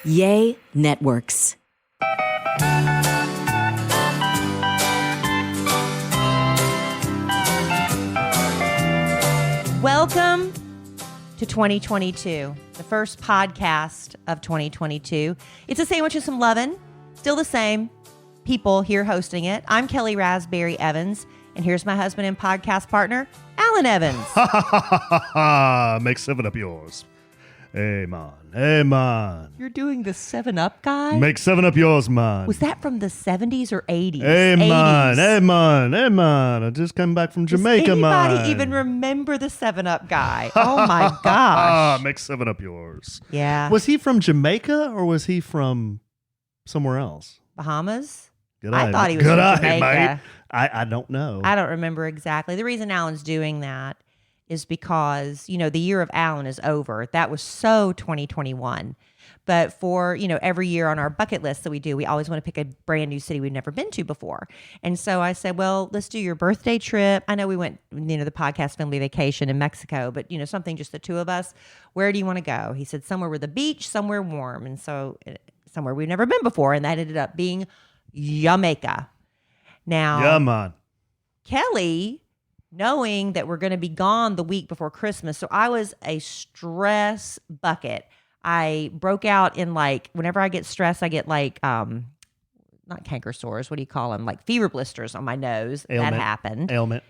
Yay Networks. Welcome to 2022, the first podcast of 2022. It's a sandwich and some lovin', still the same people here hosting it. I'm Kellie Raspberry Evans, and here's my husband and podcast partner, Allen Evans. Make 7 Up yours. Hey, man. You're doing the 7-Up guy? Make 7 Up yours, man. Was that from the 70s or 80s? Hey, 80s. man. I just come back from Jamaica, man. Does anybody even remember the 7-Up guy? Oh, my gosh. Make 7 Up yours. Yeah. Was he from Jamaica or was he from somewhere else? Bahamas? Good I eye. thought he was Good from eye, Jamaica. mate. I don't know. I don't remember exactly. The reason Alan's doing that is because, the year of Allen is over. That was so 2021. But for, every year on our bucket list that we do, we always want to pick a brand new city we've never been to before. And so I said, well, let's do your birthday trip. I know we went, the podcast family vacation in Mexico, but, something just the two of us. Where do you want to go? He said somewhere with a beach, somewhere warm. And so somewhere we've never been before. And that ended up being Jamaica. Now, Yeah, man. Kelly, knowing that we're going to be gone the week before Christmas, so I was a stress bucket. I broke out in whenever I get stressed, I get not canker sores. What do you call them? Like fever blisters on my nose. Ailment. That happened. Ailment.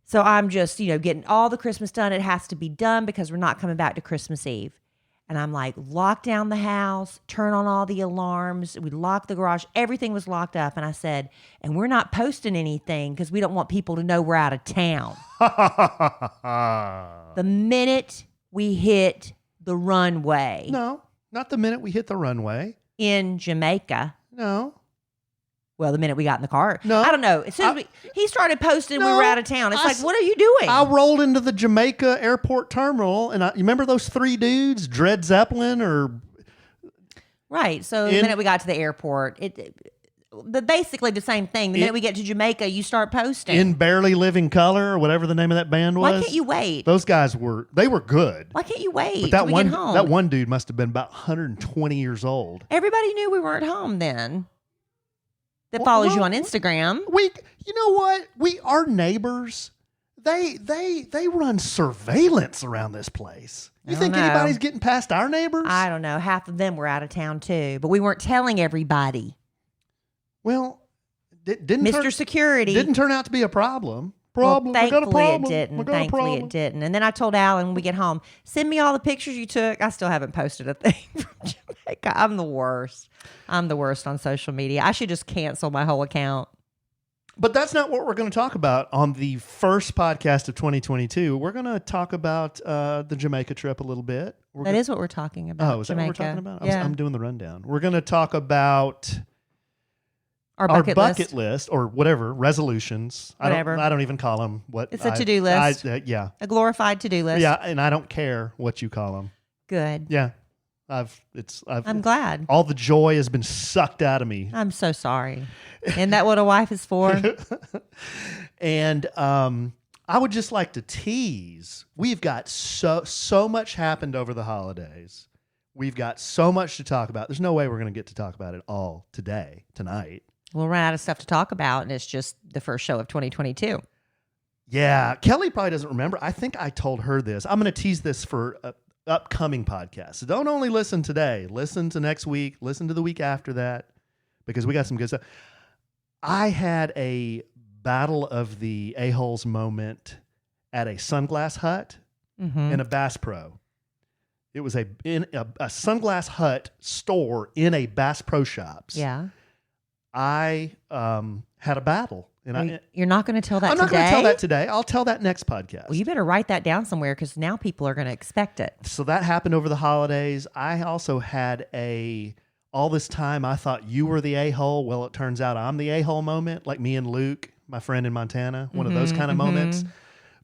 So I'm just, getting all the Christmas done. It has to be done because we're not coming back to Christmas Eve. And I'm like, lock down the house, turn on all the alarms. We locked the garage. Everything was locked up. And I said, and we're not posting anything because we don't want people to know we're out of town. The minute we hit the runway. No, not the minute we hit the runway. In Jamaica. No. Well, the minute we got in the car. No. I don't know. As soon as he started posting we No, were out of town. It's what are you doing? I rolled into the Jamaica airport terminal, and you remember those 3 dudes, Dred Zeppelin or... Right. So the minute we got to the airport, but basically the same thing. The minute we get to Jamaica, you start posting. In Barely Living Color or whatever the name of that band was. Why can't you wait? Those guys were good. Why can't you wait? But that till we get home? that one dude must have been about 120 years old. Everybody knew we weren't home then. That follows you on Instagram. You know what? Our neighbors, they run surveillance around this place. You think anybody's getting past our neighbors? I don't know. Half of them were out of town too, but we weren't telling everybody. Well, Mr. Security didn't turn out to be a problem. Well, thankfully it didn't. And then I told Alan when we get home, send me all the pictures you took. I still haven't posted a thing from Jamaica. I'm the worst. I'm the worst on social media. I should just cancel my whole account. But that's not what we're going to talk about on the first podcast of 2022. We're going to talk about the Jamaica trip a little bit. That is what we're talking about. Oh, is Jamaica. that what we're talking about? Yeah. I'm doing the rundown. We're going to talk about our bucket list or whatever, resolutions. Whatever. I don't even call them what. It's a to-do list. Yeah. A glorified to-do list. Yeah, and I don't care what you call them. Good. Yeah. I'm glad. All the joy has been sucked out of me. I'm so sorry. Isn't that what a wife is for? And I would just like to tease. We've got so much happened over the holidays. We've got so much to talk about. There's no way we're going to get to talk about it all tonight. We'll run out of stuff to talk about, and it's just the first show of 2022. Yeah. Kelly probably doesn't remember. I think I told her this. I'm going to tease this for upcoming podcasts. So don't only listen today. Listen to next week. Listen to the week after that, because we got some good stuff. I had a battle of the a-holes moment at a Sunglass Hut and a Bass Pro. It was in a Sunglass Hut store in a Bass Pro Shops. Yeah. I had a battle. And you're not going to tell that today? I'm not going to tell that today. I'll tell that next podcast. Well, you better write that down somewhere because now people are going to expect it. So that happened over the holidays. I also had all this time I thought you were the a-hole. Well, it turns out I'm the a-hole moment, like me and Luke, my friend in Montana, one of those kind of moments.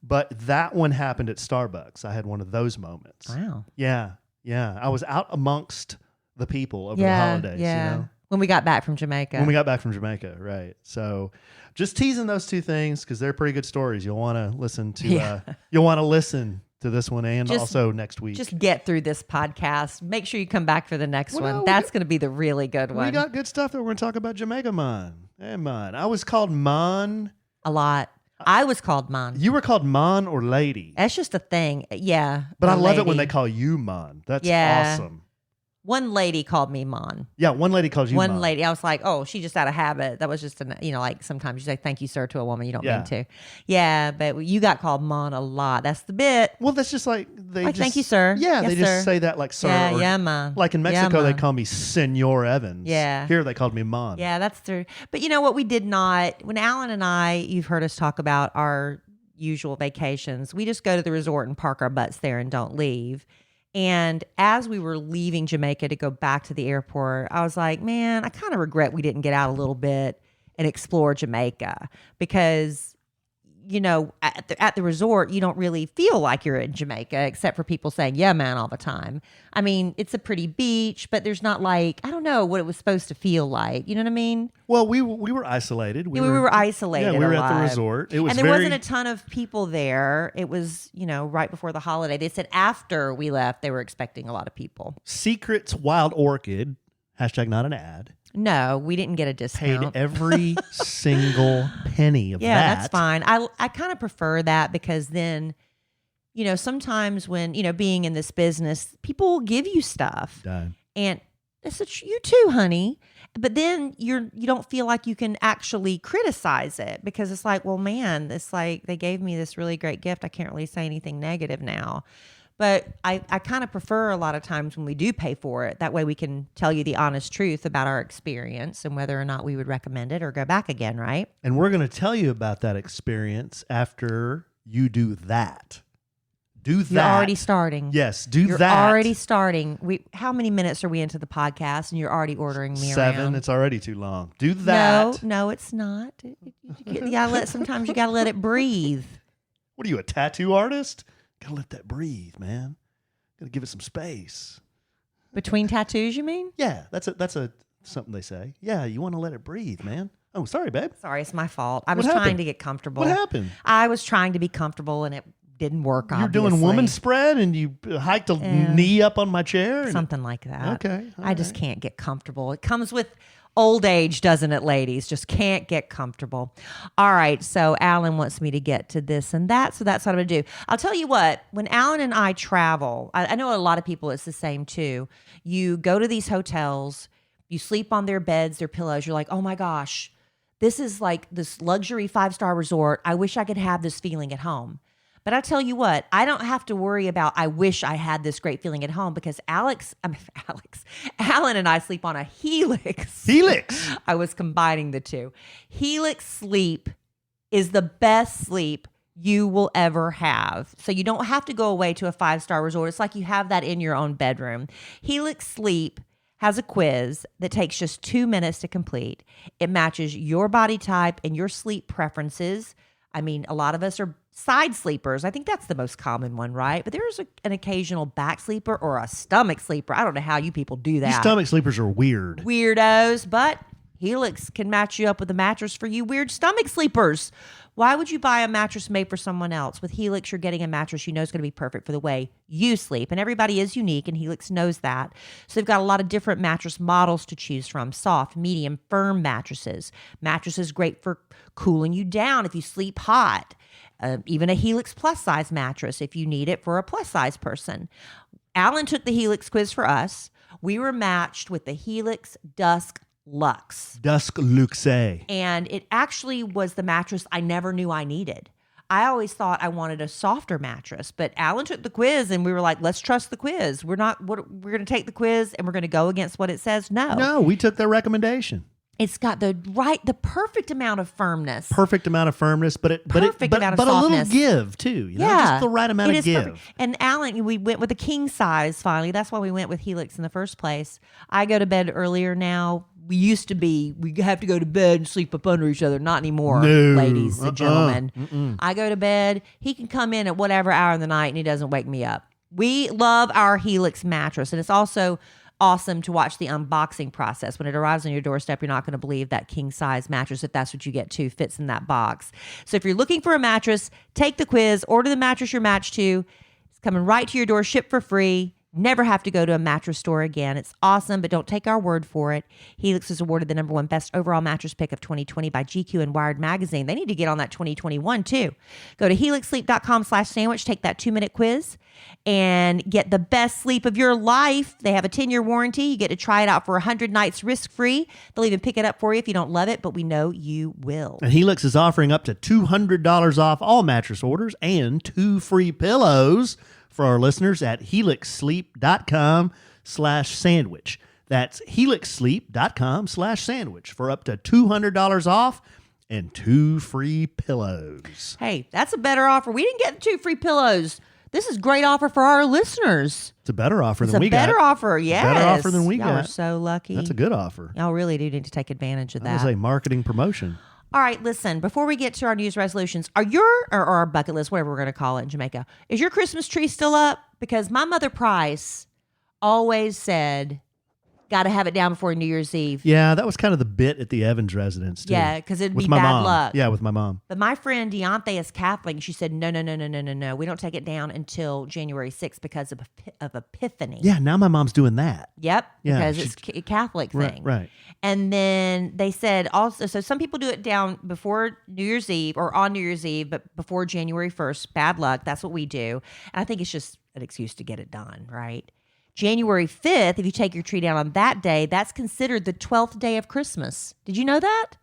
But that one happened at Starbucks. I had one of those moments. Wow. Yeah. Yeah. I was out amongst the people over the holidays. Yeah. You know? When we got back from Jamaica. Right. So just teasing those two things because they're pretty good stories. You'll want to listen to. You'll want to listen to this one and also next week. Just get through this podcast. Make sure you come back for the next one. No, That's going to be the really good one. We got good stuff that we're going to talk about Jamaica, man. Hey, man. I was called man. A lot. I was called man. You were called man or lady. That's just a thing. Yeah. But I love lady. it when they call you man. That's awesome. One lady called me man. Yeah, one lady calls you man. One lady, I was like, oh, she just out of habit. That was just, like sometimes you say thank you, sir, to a woman. You don't mean to. Yeah, but you got called man a lot. That's the bit. Well, that's just like thank you, sir. Yeah, yes, they just say that like sir. Yeah, man. Like in Mexico, they call me Senor Evans. Yeah. Here they called me man. Yeah, that's true. But you know what we did not, when Alan and I, you've heard us talk about our usual vacations, we just go to the resort and park our butts there and don't leave. And as we were leaving Jamaica to go back to the airport, I was like, man, I kind of regret we didn't get out a little bit and explore Jamaica because, at the resort, you don't really feel like you're in Jamaica except for people saying, yeah, man, all the time. I mean, it's a pretty beach, but there's not like, I don't know what it was supposed to feel like. You know what I mean? Well, we were isolated. We were isolated. Yeah, we were at the resort. It was and there wasn't a ton of people there. It was, right before the holiday. They said after we left, they were expecting a lot of people. Secrets Wild Orchid, # not an ad. No, we didn't get a discount. Paid every single penny of that. Yeah, that's fine. I kind of prefer that because then, sometimes when, being in this business, people will give you stuff. Done. And that's you too, honey. But then you don't feel like you can actually criticize it because it's like, well, man, it's like they gave me this really great gift. I can't really say anything negative now. But I kind of prefer a lot of times when we do pay for it. That way we can tell you the honest truth about our experience and whether or not we would recommend it or go back again, right? And we're going to tell you about that experience after you do that. Do that. You're already starting. Yes, that. You're already starting. How many minutes are we into the podcast and you're already ordering me 7. around? It's already too long. Do that. No, it's not. Sometimes you got to let it breathe. What are you, a tattoo artist? Gotta let that breathe, man. Gotta give it some space. Between tattoos, you mean? Yeah, that's something they say. Yeah, you want to let it breathe, man. Oh, sorry, babe. Sorry, it's my fault. I was What trying happened? to get comfortable. What happened? I was trying to be comfortable and it didn't work. You're Obviously. doing woman spread and you hiked a knee up on my chair? And Something like that. Okay. I just can't get comfortable. It comes with old age, doesn't it, ladies? Just can't get comfortable. All right. So Alan wants me to get to this and that. So that's what I'm going to do. I'll tell you what, when Alan and I travel, I know a lot of people, it's the same too. You go to these hotels, you sleep on their beds, their pillows. You're like, oh my gosh, this is like this luxury 5-star resort. I wish I could have this feeling at home. But I tell you what, I don't have to worry about, I wish I had this great feeling at home because Alan and I sleep on a Helix. Helix. I was combining the two. Helix sleep is the best sleep you will ever have. So you don't have to go away to a 5-star resort. It's like you have that in your own bedroom. Helix sleep has a quiz that takes just 2 minutes to complete. It matches your body type and your sleep preferences. I mean, a lot of us are side sleepers. I think that's the most common one, right? But there's an occasional back sleeper or a stomach sleeper. I don't know how you people do that. These stomach sleepers are weird. Weirdos, but Helix can match you up with a mattress for you weird stomach sleepers. Why would you buy a mattress made for someone else? With Helix, you're getting a mattress you know is going to be perfect for the way you sleep. And everybody is unique, and Helix knows that. So they've got a lot of different mattress models to choose from. Soft, medium, firm mattresses. Mattresses great for cooling you down if you sleep hot. Even a Helix plus size mattress if you need it for a plus size person. Alan took the Helix quiz for us. We were matched with the Helix Dusk Luxe. Dusk Luxe. And it actually was the mattress I never knew I needed. I always thought I wanted a softer mattress, but Alan took the quiz and we were like, let's trust the quiz. We're going to take the quiz and we're going to go against what it says. No, we took their recommendation. It's got the perfect amount of firmness. Perfect amount of firmness, but a little give too. Just the right amount of give. Perfect. And Alan, we went with a king size finally. That's why we went with Helix in the first place. I go to bed earlier now. We have to go to bed and sleep up under each other. Not anymore, ladies and gentlemen. I go to bed. He can come in at whatever hour in the night and he doesn't wake me up. We love our Helix mattress, and it's also awesome to watch the unboxing process. When it arrives on your doorstep, you're not going to believe that king size mattress, if that's what you get too, fits in that box. So if you're looking for a mattress, take the quiz, order the mattress you're matched to. It's coming right to your door, shipped for free. Never have to go to a mattress store again. It's awesome, but don't take our word for it. Helix was awarded the #1 best overall mattress pick of 2020 by GQ and Wired Magazine. They need to get on that 2021 too. Go to helixsleep.com/sandwich, take that 2-minute quiz, and get the best sleep of your life. They have a 10-year warranty. You get to try it out for 100 nights risk-free. They'll even pick it up for you if you don't love it, but we know you will. And Helix is offering up to $200 off all mattress orders and 2 free pillows for our listeners at helixsleep.com/sandwich. That's helixsleep.com/sandwich for up to $200 off and 2 free pillows. Hey, that's a better offer. We didn't get 2 free pillows. This is a great offer for our listeners. It's a better offer It's than we got. It's a better offer, yes. Better offer than we Y'all got. are so lucky. That's a good offer. Y'all really do need to take advantage of That that. is a marketing promotion. All right, listen, before we get to our New Year's resolutions, or our bucket list, whatever we're going to call it in Jamaica, is your Christmas tree still up? Because my mother Price always said, got to have it down before New Year's Eve. Yeah, that was kind of the bit at the Evans residence, too. Yeah, because it'd With be my bad mom. luck. Yeah, with my mom. But my friend Deontay is Catholic, and she said, no. We don't take it down until January 6th because of Epiphany. Yeah, now my mom's doing that. Yep, Yeah, because it's a Catholic thing. Right. And then they said also, so some people do it down before New Year's Eve or on New Year's Eve, but before January 1st. Bad luck. That's what we do. And I think it's just an excuse to get it done, right? January 5th, if you take your tree down on that day, that's considered the 12th day of Christmas. Did you know that?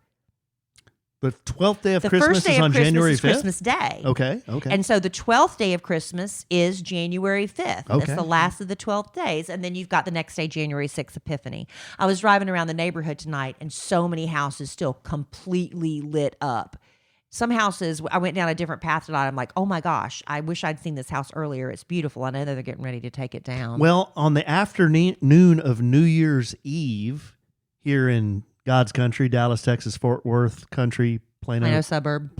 The 12th day of The Christmas first day is of on Christmas January is 5th? Christmas Day. Okay. And so the 12th day of Christmas is January 5th. Okay. That's the last of the 12 days. And then you've got the next day, January 6th, Epiphany. I was driving around the neighborhood tonight and so many houses still completely lit up. Some houses, I went down a different path tonight. I'm like, oh my gosh, I wish I'd seen this house earlier. It's beautiful. I know that they're getting ready to take it down. Well, on the afternoon of New Year's Eve here in God's country, Dallas, Texas, Fort Worth country, Plano suburb,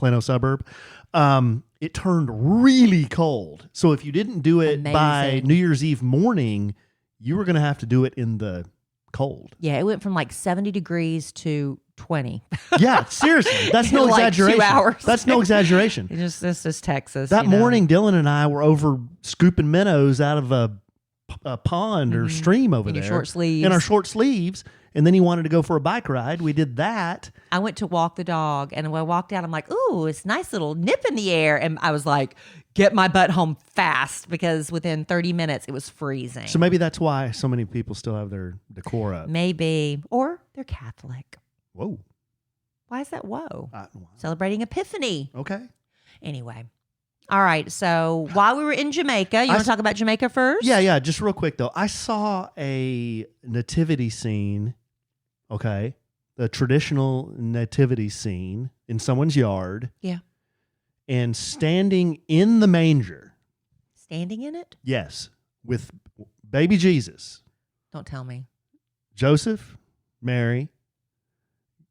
it turned really cold. So if you didn't do it by New Year's Eve morning, you were going to have to do it in the cold. Yeah, it went from like 70 degrees to 20. Yeah, seriously. That's no Like 2 exaggeration. hours. That's no exaggeration. This is Texas. That morning, Dylan and I were over scooping minnows out of a pond or stream over there. In your short sleeves. In our short sleeves. And then he wanted to go for a bike ride. We did that. I went to walk the dog, and when I walked out, I'm like, ooh, it's a nice little nip in the air. And I was like, get my butt home fast, because within 30 minutes, it was freezing. So maybe that's why so many people still have their decor up. Maybe. Or they're Catholic. Whoa. Why is that whoa? Celebrating Epiphany. Okay. Anyway. All right. So while we were in Jamaica, you want to talk about Jamaica first? Yeah. Just real quick, though. I saw a nativity scene. Okay. The traditional nativity scene in someone's yard. Yeah. And standing in the manger. Standing in it? Yes. With baby Jesus. Don't tell me. Joseph, Mary,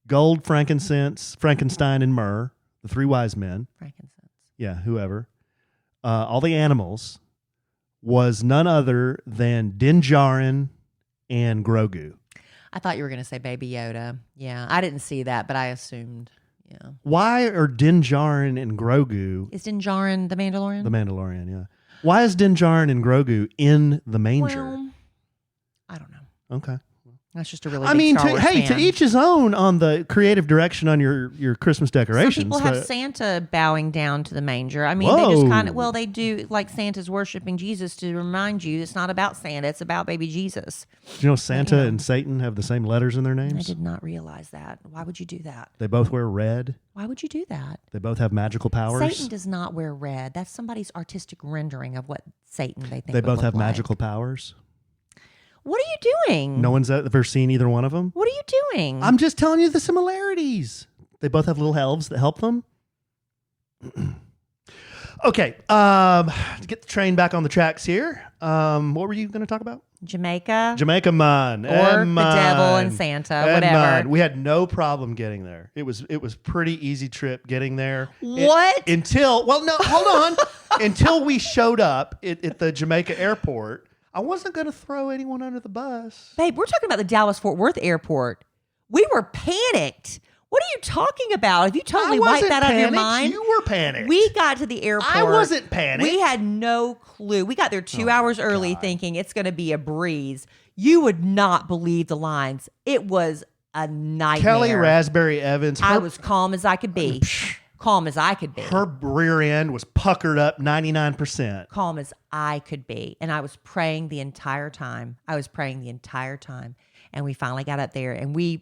gold, frankincense, Frankenstein, and myrrh, the 3 wise men. Frankincense. Yeah, whoever. All the animals was none other than Din Djarin and Grogu. I thought you were going to say Baby Yoda. Yeah, I didn't see that, but I assumed. Yeah. Why are Din Djarin and Grogu? Is Din Djarin the Mandalorian? The Mandalorian, yeah. Why is Din Djarin and Grogu in the manger? Well, I don't know. Okay. That's just a really big Star Wars fan. To each his own on the creative direction on your Christmas decorations. Some people have Santa bowing down to the manger. I mean, they just kind of, they do, like Santa's worshiping Jesus to remind you it's not about Santa, it's about baby Jesus. Do you know Santa and Satan have the same letters in their names? I did not realize that. Why would you do that? They both wear red. Why would you do that? They both have magical powers. Satan does not wear red. That's somebody's artistic rendering of what Satan they think They both have like. magical powers. What are you doing? No one's ever seen either one of them? What are you doing? I'm just telling you the similarities. They both have little elves that help them. Okay. To get the train back on the tracks here. What were you going to talk about? Jamaica. Jamaica, man. Or the devil and Santa, whatever. We had no problem getting there. It was pretty easy trip getting there. What? Hold on. Until we showed up at the Jamaica airport. I wasn't going to throw anyone under the bus. Babe, we're talking about the Dallas-Fort Worth airport. We were panicked. What are you talking about? Have you totally I wiped wasn't that out of your panicked. mind? You were panicked. We got to the airport. I wasn't panicked. We had no clue. We got there 2 hours early thinking it's going to be a breeze. You would not believe the lines. It was a nightmare. Kelly Raspberry Evans. I was calm as I could be. Calm as I could be. Her rear end was puckered up 99%. Calm as I could be. And I was praying the entire time. And we finally got up there and we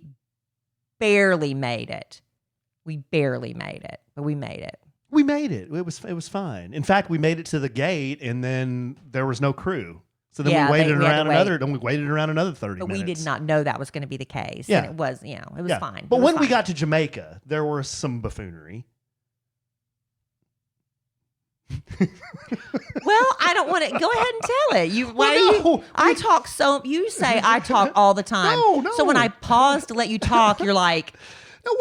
barely made it. But we made it. We made it. It was fine. In fact, we made it to the gate and then there was no crew. So then we waited around another 30 minutes. But we did not know that was going to be the case. Yeah. And it was, it was fine. But when we got to Jamaica, there was some buffoonery. Well, I don't want to go ahead and tell it. You say I talk all the time. No. So when I pause to let you talk, you're like,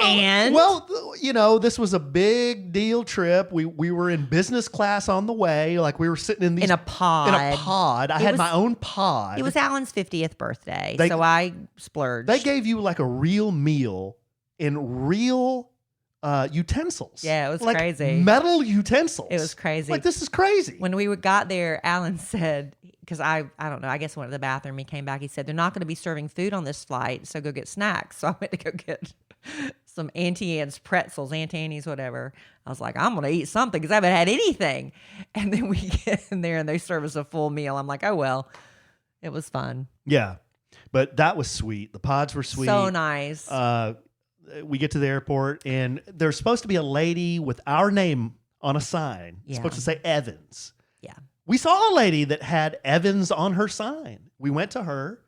this was a big deal trip. We were in business class on the way. Like we were sitting in a pod. I had my own pod. It was Alan's 50th birthday, so I splurged. They gave you like a real meal in real utensils. Yeah, it was like crazy. Metal utensils. It was crazy. Like, this is crazy. When we got there, Alan said, because I don't know, I guess I went to the bathroom. He came back. He said, they're not going to be serving food on this flight, so go get snacks. So I went to go get some Auntie Anne's pretzels, Auntie Annie's, whatever. I was like, I'm going to eat something because I haven't had anything. And then we get in there and they serve us a full meal. I'm like, oh, well, it was fun. Yeah. But that was sweet. The pods were sweet. So nice. We get to the airport and there's supposed to be a lady with our name on a sign. It's supposed to say Evans. Yeah. We saw a lady that had Evans on her sign. We went to her.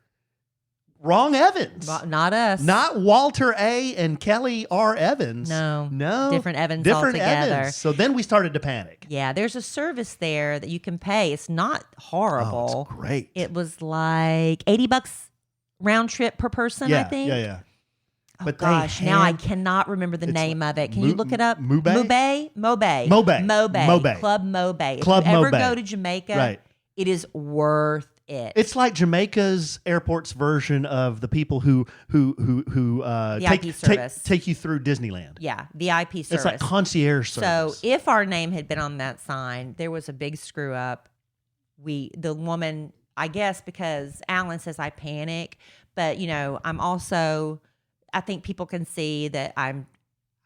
Wrong Evans. Not us. Not Walter A. and Kelly R. Evans. No. Different Evans altogether. Evans. So then we started to panic. Yeah, there's a service there that you can pay. It's not horrible. Oh, it's great. It was like $80 round trip per person, I think. Yeah. Oh, but gosh, now I cannot remember the name of it. Can you look it up? Mobay. Club Mobay. If you ever go to Jamaica, it is worth it. It's like Jamaica's airport's version of the people who take you through Disneyland. Yeah, VIP service. It's like concierge service. So if our name had been on that sign, there was a big screw up. The woman, I guess, because Alan says I panic, but I'm also. I think people can see that I'm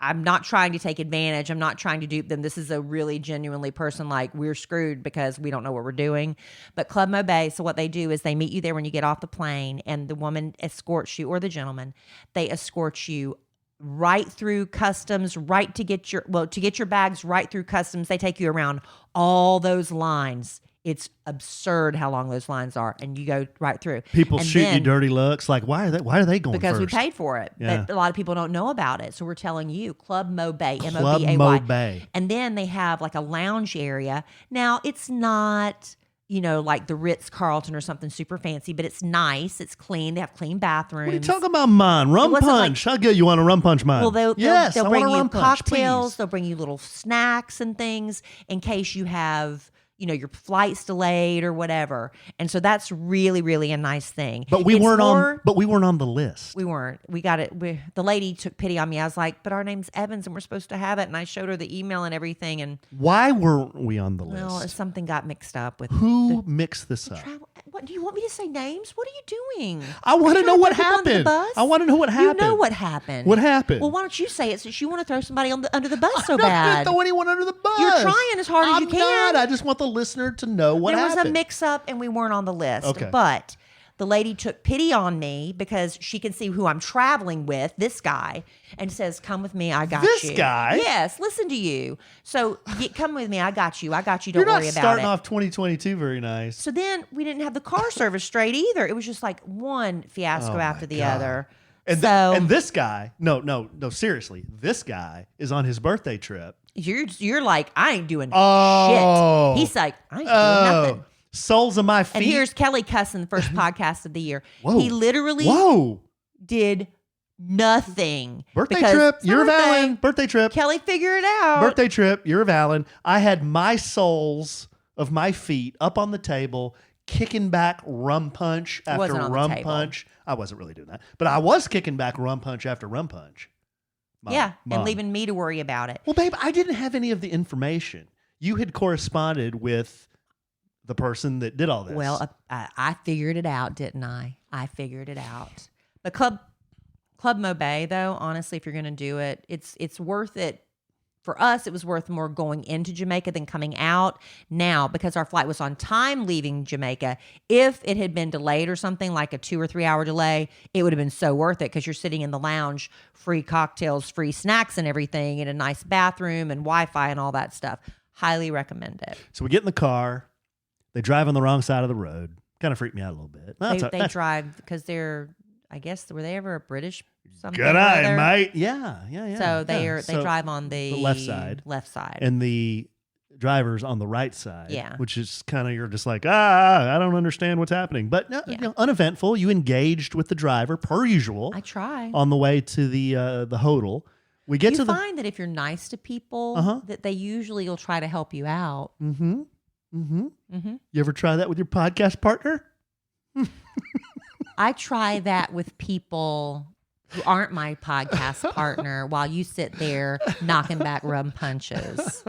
not trying to take advantage. I'm not trying to dupe them. This is a really genuinely person like we're screwed because we don't know what we're doing. But Club Mobay, so what they do is they meet you there when you get off the plane and the woman escorts you, or the gentleman, they escort you right through customs, to get your bags right through customs. They take you around all those lines. It's absurd how long those lines are, and you go right through. People shoot you dirty looks. Like, why are they going because first? We paid for it. Yeah. But a lot of people don't know about it, so we're telling you. Club Mobay, Club Mobay. Mobay. And then they have like a lounge area. Now, it's not, like the Ritz-Carlton or something super fancy, but it's nice. It's clean. They have clean bathrooms. What are you talking about mine? Rum punch. I'll get you want a rum punch mine. Well, they'll bring you cocktails. Please. They'll bring you little snacks and things in case you have... your flight's delayed or whatever. And so that's really, really a nice thing. But we weren't on the list. We weren't. We got it. The lady took pity on me. I was like, but our name's Evans and we're supposed to have it. And I showed her the email and everything. And why weren't we on the list? Well, something got mixed up with who mixed this up. What do you want me to say names? What are you doing? I want to know what happened. I want to know what happened. You know what happened. What happened? Well, why don't you say it since you want to throw somebody under the bus so I'm bad? not going to throw anyone under the bus. You're trying as hard as you can. I'm not. I just want the listener to know what happened. There was a mix-up and we weren't on the list. Okay. But the lady took pity on me because she can see who I'm traveling with, this guy, and says, come with me, I got you. This guy? Yes, listen to you. So come with me, I got you, don't worry about it. You're not starting off 2022 very nice. So then we didn't have the car service straight either. It was just like one fiasco after the other. And this guy, no, seriously, this guy is on his birthday trip. You're like, I ain't doing shit. He's like, I ain't doing nothing. Soles of my feet. And here's Kelly cussing the first podcast of the year. Whoa. He literally did nothing. Birthday trip, year of Allen. Birthday trip. Kelly, figure it out. Birthday trip, year of Allen. I had my soles of my feet up on the table, kicking back rum punch after rum punch. I wasn't really doing that, but I was kicking back rum punch after rum punch. And Mom. leaving me to worry about it. Well, babe, I didn't have any of the information. You had corresponded with the person that did all this. Well, I figured it out, didn't I? I figured it out. But Club Mobay, though, honestly, if you're going to do it, it's worth it. For us, it was worth more going into Jamaica than coming out. Now, because our flight was on time leaving Jamaica, if it had been delayed or something like a 2 or 3 hour delay, it would have been so worth it because you're sitting in the lounge, free cocktails, free snacks and everything, in a nice bathroom and Wi-Fi and all that stuff. Highly recommend it. So we get in the car. They drive on the wrong side of the road. Kind of freaked me out a little bit. They drive because they're, I guess, were they ever a British something? Good eye, mate. Yeah. So they drive on the left side. Left side. And the driver's on the right side. Yeah. Which is kind of, you're just like, I don't understand what's happening. But no, uneventful. You engaged with the driver per usual. I try. On the way to the hotel. We get you to find that if you're nice to people, that they usually will try to help you out. Mm-hmm. Mm-hmm. Mm-hmm. You ever try that with your podcast partner? I try that with people who aren't my podcast partner while you sit there knocking back rum punches.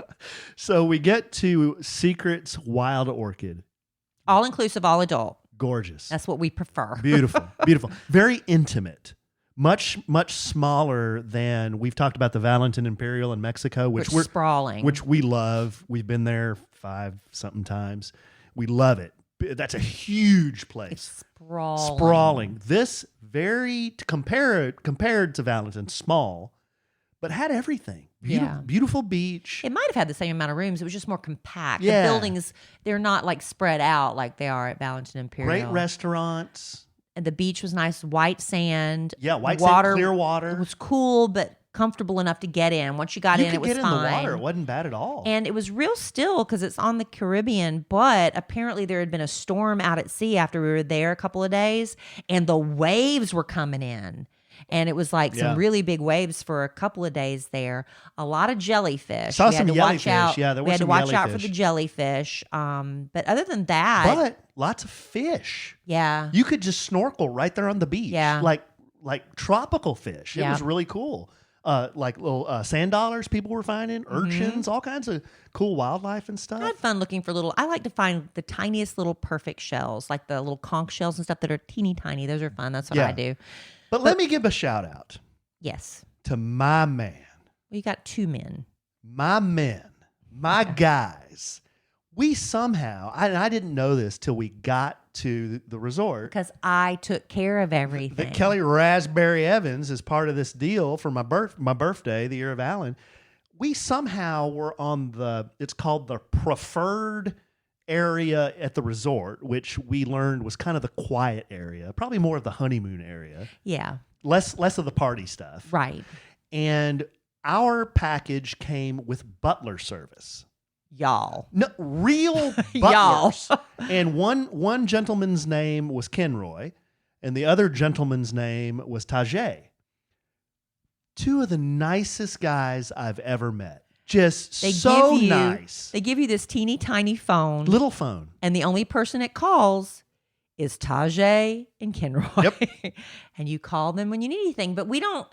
So we get to Secret's Wild Orchid. All inclusive, all adult. Gorgeous. That's what we prefer. Beautiful. Beautiful. Very intimate. Much smaller than, we've talked about the Valentin Imperial in Mexico, which we're sprawling, which we love. We've been there 5-something times. We love it. That's a huge place. It's sprawling. Sprawling. This very compared to Valentin, small, but had everything. Beautiful beach. It might have had the same amount of rooms. It was just more compact. Yeah. The buildings, they're not like spread out like they are at Valentin Imperial. Great restaurants. And the beach was nice, white sand. Yeah, white sand, clear water. It was cool, but comfortable enough to get in. Once you got in, it was fine. You could get in the water. It wasn't bad at all. And it was real still because it's on the Caribbean, but apparently there had been a storm out at sea after we were there a couple of days, and the waves were coming in. And it was like some really big waves for a couple of days there. A lot of jellyfish. Saw some jellyfish. Yeah, there were some jellyfish. We had to watch out for the jellyfish. But other than that, but lots of fish. Yeah, you could just snorkel right there on the beach. Yeah, like tropical fish. It was really cool. Like little sand dollars people were finding, urchins, all kinds of cool wildlife and stuff. I had fun looking for I like to find the tiniest little perfect shells, like the little conch shells and stuff that are teeny tiny. Those are fun. That's what I do. But let me give a shout out. Yes. To my man. Well, you got two men. My men. My guys. We somehow, I didn't know this till we got to the resort. Because I took care of everything. That Kelly Raspberry Evans is part of this deal for my birthday, the year of Allen. We somehow were on it's called the preferred area at the resort, which we learned was kind of the quiet area, probably more of the honeymoon area. Yeah. Less of the party stuff. Right. And our package came with butler service. Y'all. No, real butlers. And one gentleman's name was Kenroy, and the other gentleman's name was Tajay. Two of the nicest guys I've ever met. Just nice. They give you this teeny tiny phone. Little phone. And the only person it calls is Tajay and Kenroy. Yep. And you call them when you need anything. But we don't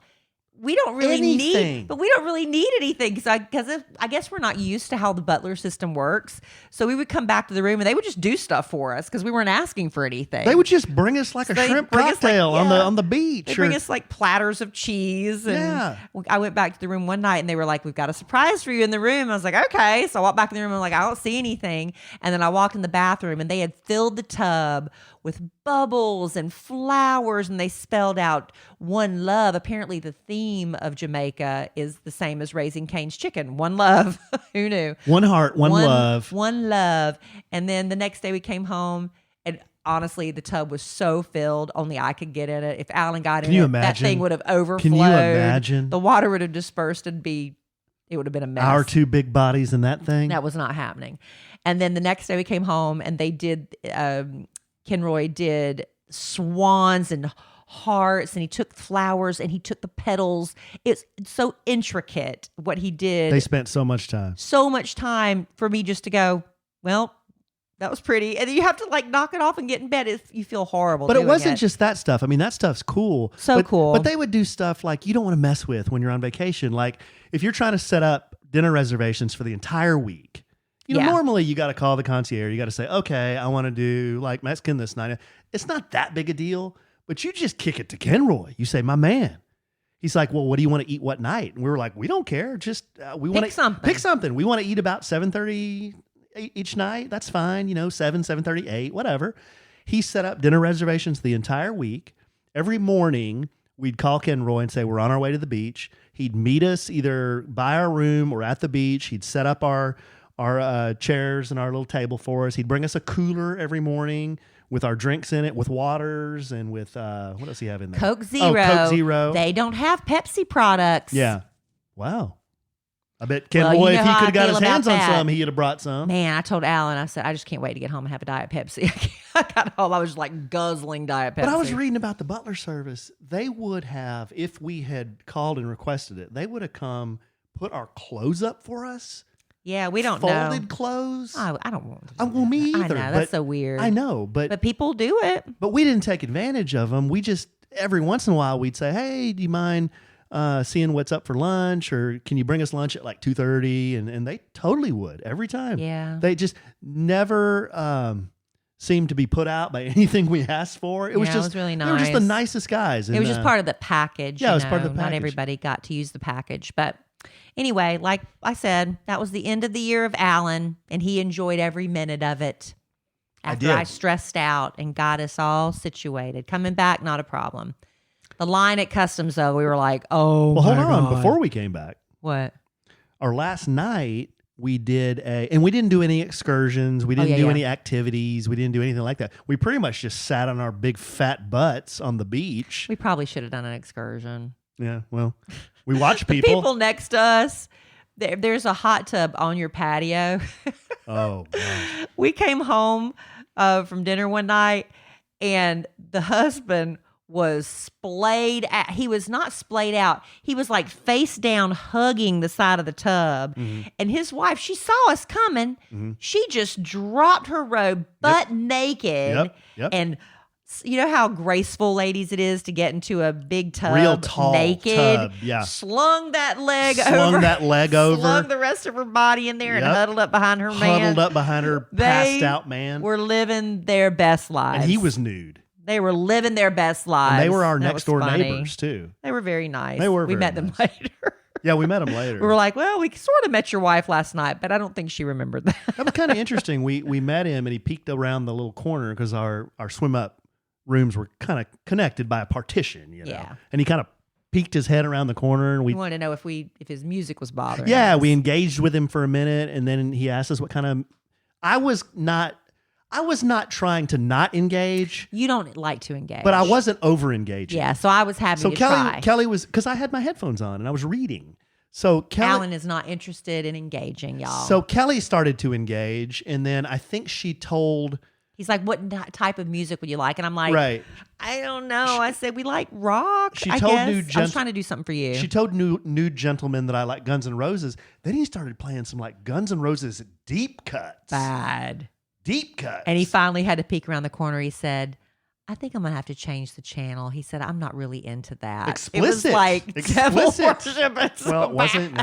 really need anything because I guess we're not used to how the butler system works. So we would come back to the room and they would just do stuff for us because we weren't asking for anything. They would just bring us like a shrimp cocktail on the beach. They bring us like platters of cheese. And I went back to the room one night and they were like, "We've got a surprise for you in the room." I was like, "Okay." So I walked back in the room and I'm like, "I don't see anything." And then I walked in the bathroom and they had filled the tub with bubbles and flowers, and they spelled out "One Love." Apparently the theme of Jamaica is the same as Raising Cane's chicken. One love. Who knew? One heart, one love. One love. And then the next day we came home, and honestly, the tub was so filled, only I could get in it. If Alan got in it, that thing would have overflowed. Can you imagine? The water would have dispersed and it would have been a mess. Our two big bodies in that thing? That was not happening. And then the next day we came home, and they did... Kenroy did swans and hearts, and he took flowers and he took the petals. It's so intricate what he did. They spent so much time. So much time for me just to go, well, That was pretty. And then you have to like knock it off and get in bed if you feel horrible. But it doing wasn't just that stuff. I mean, that stuff's cool. Cool. But they would do stuff like you don't want to mess with when you're on vacation. Like if you're trying to set up dinner reservations for the entire week, normally you got to call the concierge. You got to say, okay, I want to do like Mexican this night. It's not that big a deal, but you just kick it to Kenroy. You say, my man. He's like, well, what do you want to eat what night? And we were like, we don't care. Just we want to pick something. We want to eat about 7:30 each night. That's fine. 7:30, 8, whatever. He set up dinner reservations the entire week. Every morning we'd call Kenroy and say, we're on our way to the beach. He'd meet us either by our room or at the beach. He'd set up our chairs and our little table for us. He'd bring us a cooler every morning with our drinks in it, with waters and with, what else do you have in there? Coke Zero. Coke Zero. They don't have Pepsi products. Yeah. Wow. I bet Kenroy, if he could have got his hands on some, he'd have brought some. Man, I told Alan, I said, I just can't wait to get home and have a Diet Pepsi. I got home, I was just like guzzling Diet Pepsi. But I was reading about the butler service. They would have, if we had called and requested it, they would have come, put our clothes up for us. Yeah, we don't Folded know. Folded clothes. Oh, I don't want to. Well, me either. I know, that's so weird. I know, but people do it. But we didn't take advantage of them. We just, every once in a while, we'd say, hey, do you mind seeing what's up for lunch, or can you bring us lunch at like 2:30? And they totally would every time. Yeah. They just never seemed to be put out by anything we asked for. It was really nice. They were just the nicest guys. It was just part of the package. Yeah, it was part of the package. Not everybody got to use the package, but anyway, like I said, that was the end of the year of Alan, and he enjoyed every minute of it. After I stressed out and got us all situated. Coming back, not a problem. The line at customs, though, we were like, oh, well, hold my on. God. Before we came back. What? Our last night, we did and we didn't do any excursions. We didn't do any activities. We didn't do anything like that. We pretty much just sat on our big fat butts on the beach. We probably should have done an excursion. Yeah, well, we watch people. People next to us. There's a hot tub on your patio. Oh, gosh. We came home from dinner one night, and the husband was splayed out. He was not splayed out. He was like face down hugging the side of the tub. Mm-hmm. And his wife, she saw us coming. Mm-hmm. She just dropped her robe butt naked. Yep. And you know how graceful, ladies, it is to get into a big tub, real tall naked. Tub. Yeah. Slung that leg over. Slung the rest of her body in there and huddled up behind her man. Huddled up behind her passed out man. Were living their best lives. And he was nude. They were living their best lives. And they were our next door neighbors, too. They were very nice. We met them later. Yeah, we met them later. We were like, well, we sort of met your wife last night, but I don't think she remembered that. That was kind of interesting. We met him, and he peeked around the little corner because our swim-up rooms were kind of connected by a partition, Yeah. And he kind of peeked his head around the corner. And we wanted to know if his music was bothering us. We engaged with him for a minute, and then he asked us what kind of... I was not trying to not engage. You don't like to engage. But I wasn't over-engaging. Yeah, so I was happy to try. Kelly was... Because I had my headphones on, and I was reading. So Alan is not interested in engaging, y'all. So Kelly started to engage, and then I think she told... He's like, what type of music would you like? And I'm like, right. I don't know. I said, we like rock, I was trying to do something for you. She told Nude Gentleman that I like Guns N' Roses. Then he started playing some like Guns N' Roses deep cuts. Bad. Deep cuts. And he finally had to peek around the corner. He said, I think I'm going to have to change the channel. He said, I'm not really into that. Explicit. It was like devil worship. Well, it wasn't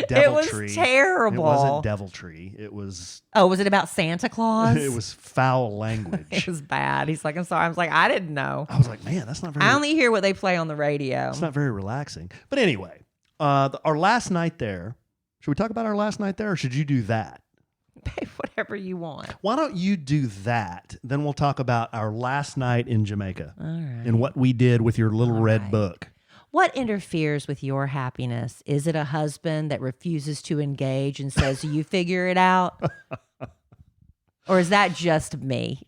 deviltry. It was terrible. It wasn't deviltry. It was... Oh, was it about Santa Claus? It was foul language. It was bad. He's like, I'm sorry. I was like, I didn't know. I was like, man, that's not very... I only hear what they play on the radio. It's not very relaxing. But anyway, our last night there, should we talk about our last night there, or should you do that? Whatever you want. Why don't you do that? Then we'll talk about our last night in Jamaica. All right. And what we did with your little red book. What interferes with your happiness? Is it a husband that refuses to engage and says, you figure it out? Or is that just me?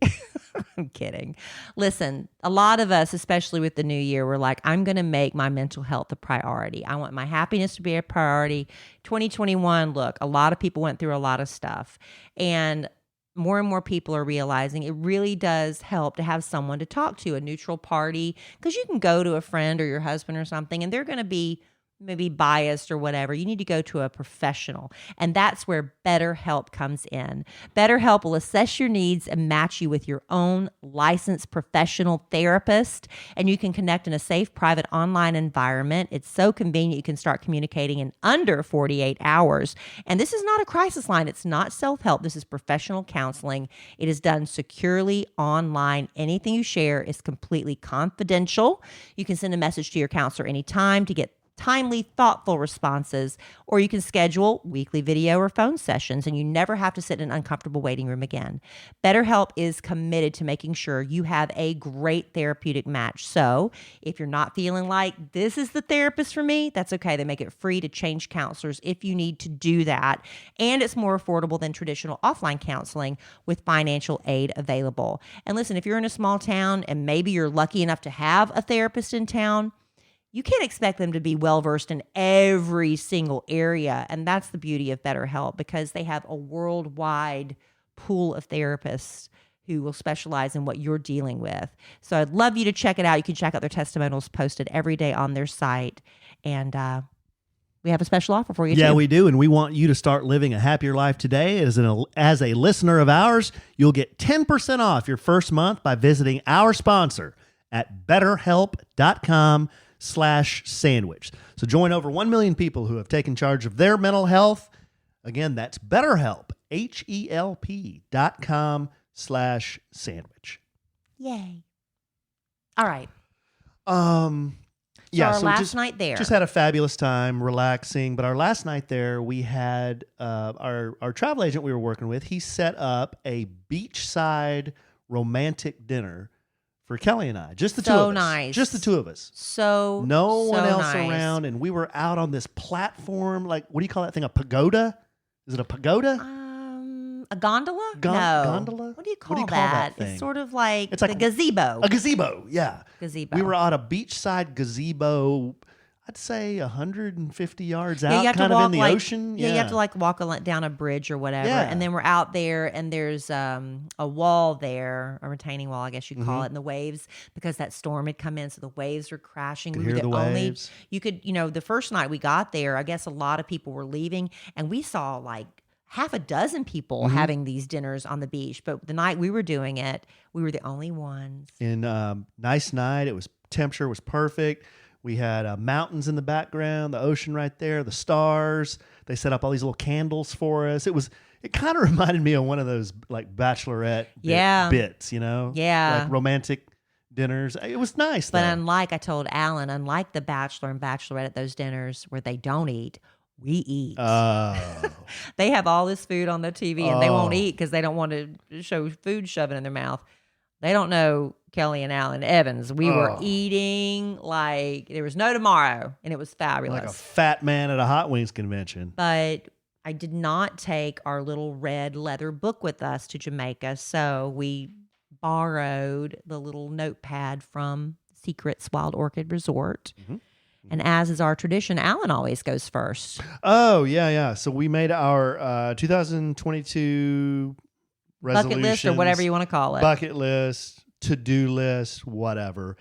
I'm kidding. Listen, a lot of us, especially with the new year, we're like, I'm going to make my mental health a priority. I want my happiness to be a priority. 2021, look, a lot of people went through a lot of stuff. And more and more people are realizing it really does help to have someone to talk to, a neutral party, because you can go to a friend or your husband or something, and they're going to be maybe biased or whatever, you need to go to a professional. And that's where BetterHelp comes in. BetterHelp will assess your needs and match you with your own licensed professional therapist. And you can connect in a safe, private online environment. It's so convenient. You can start communicating in under 48 hours. And this is not a crisis line. It's not self-help. This is professional counseling. It is done securely online. Anything you share is completely confidential. You can send a message to your counselor anytime to get timely, thoughtful responses, or you can schedule weekly video or phone sessions, and you never have to sit in an uncomfortable waiting room again. BetterHelp is committed to making sure you have a great therapeutic match. So if you're not feeling like this is the therapist for me, that's okay. They make it free to change counselors if you need to do that. And it's more affordable than traditional offline counseling with financial aid available. And listen, if you're in a small town and maybe you're lucky enough to have a therapist in town, you can't expect them to be well-versed in every single area. And that's the beauty of BetterHelp, because they have a worldwide pool of therapists who will specialize in what you're dealing with. So I'd love you to check it out. You can check out their testimonials posted every day on their site. And we have a special offer for you, too. Yeah, we do. And we want you to start living a happier life today. As a listener of ours, you'll get 10% off your first month by visiting our sponsor at betterhelp.com/sandwich. So join over 1 million people who have taken charge of their mental health. Again, that's BetterHelp, HELP.com/sandwich. Yay. All right. Yeah, our last night there. Just had a fabulous time relaxing. But our last night there, we had our travel agent we were working with. He set up a beachside romantic dinner for Kelly and I. Just the two of us. So nice. Just the two of us. No one else around. And we were out on this platform. Like, what do you call that thing? A pagoda? Is it a pagoda? A gondola? No. Gondola? What do you call What do you call that? that thing? It's sort of like, It's like the gazebo. A gazebo, yeah. Gazebo. We were on a beachside gazebo, I'd say 150 yards out, you have kind to of walk in the ocean. Yeah, you have to walk down a bridge or whatever. Yeah. And then we're out there, and there's a wall there, a retaining wall, I guess you'd call it, and the waves, because that storm had come in, so the waves were crashing. Could We were hear the waves. You could, the first night we got there, I guess a lot of people were leaving, and we saw like half a dozen people having these dinners on the beach. But the night we were doing it, we were the only ones. And nice night. Temperature was perfect. We had mountains in the background, the ocean right there, the stars. They set up all these little candles for us. It kind of reminded me of one of those like bachelorette bits, Yeah. like romantic dinners. It was nice, But though. I told Alan, unlike the bachelor and bachelorette at those dinners where they don't eat, we eat. They have all this food on the TV and they won't eat because they don't want to show food shoving in their mouth. They don't know Kellie and Allen Evans. We were eating like there was no tomorrow, and it was fabulous. Like a fat man at a Hot Wings convention. But I did not take our little red leather book with us to Jamaica, so we borrowed the little notepad from Secrets Wild Orchid Resort. Mm-hmm. And as is our tradition, Alan always goes first. Oh, yeah. So we made our 2022 bucket list, or whatever you want to call it. Bucket list, to-do list, whatever.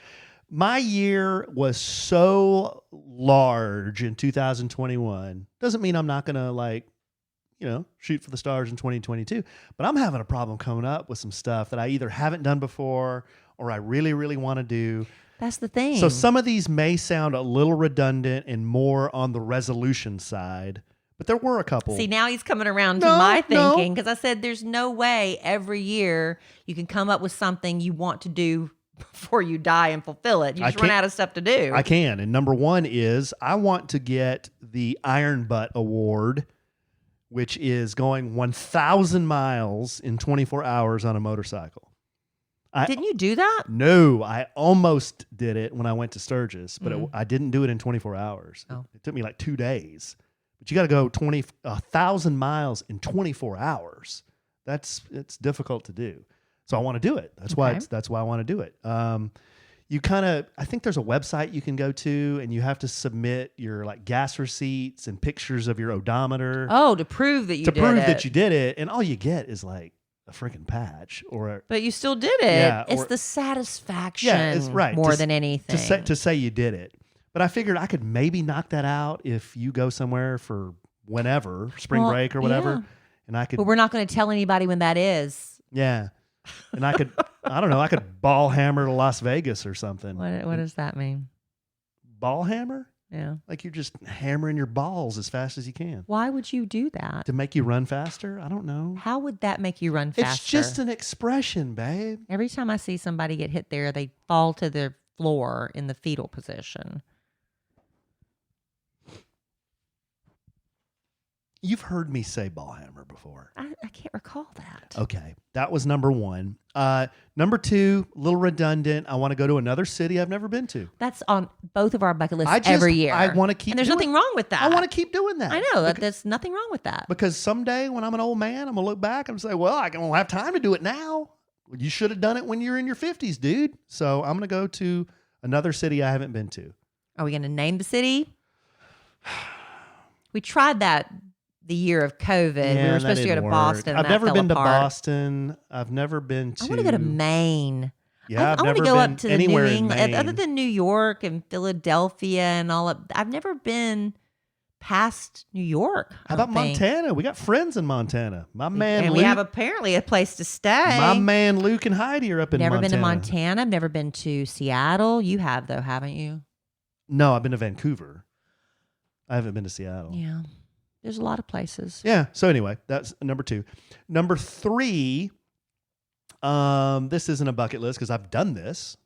My year was so large in 2021. Doesn't mean I'm not going to shoot for the stars in 2022. But I'm having a problem coming up with some stuff that I either haven't done before or I really, really want to do. That's the thing. So some of these may sound a little redundant and more on the resolution side, but there were a couple. See, now he's coming around to my thinking, because I said there's no way every year you can come up with something you want to do before you die and fulfill it. You just run out of stuff to do. I can. And number one is I want to get the Iron Butt Award, which is going 1,000 miles in 24 hours on a motorcycle. Didn't you do that? No, I almost did it when I went to Sturgis, but I didn't do it in 24 hours. Oh. It took me like 2 days. But you got to go 1,000 miles in 24 hours. It's difficult to do. So I want to do it. That's why I want to do it. I think there's a website you can go to, and you have to submit your like gas receipts and pictures of your odometer. Oh, to prove that you did it. To prove that you did it, and all you get is like a freaking patch but you still did it. Yeah, it's the satisfaction it's right. more than anything. To say you did it. But I figured I could maybe knock that out if you go somewhere for whenever, spring break or whatever. Yeah. And I could. But we're not going to tell anybody when that is. Yeah. And I could, I don't know, I could ball hammer to Las Vegas or something. What does that mean? Ball hammer? Yeah. Like you're just hammering your balls as fast as you can. Why would you do that? To make you run faster? I don't know. How would that make you run faster? It's just an expression, babe. Every time I see somebody get hit there, they fall to the floor in the fetal position. You've heard me say ball hammer before. I can't recall that. Okay. That was number one. Number two, a little redundant. I want to go to another city I've never been to. That's on both of our bucket lists every year. I want to keep And there's nothing wrong with that. I want to keep doing that. I know. There's nothing wrong with that. Because someday when I'm an old man, I'm going to look back and say, well, I don't have time to do it now. You should have done it when you were in your 50s, dude. So I'm going to go to another city I haven't been to. Are we going to name the city? We tried that the year of COVID. Yeah, we were supposed to go to Boston. I've never been to Boston. I've never been to. I want to go to Maine. Yeah, I want to go up to the New anywhere in England, Maine. other than New York and Philadelphia and all of. I've never been past New York. How about Montana? We got friends in Montana. My man, and Luke, we have apparently a place to stay. my man Luke and Heidi are up in Never Montana. been to Montana. I've never been to Seattle. You have though, haven't you? No, I've been to Vancouver. I haven't been to Seattle. Yeah. There's a lot of places. Yeah. So anyway, that's number two. Number three, this isn't a bucket list because I've done this.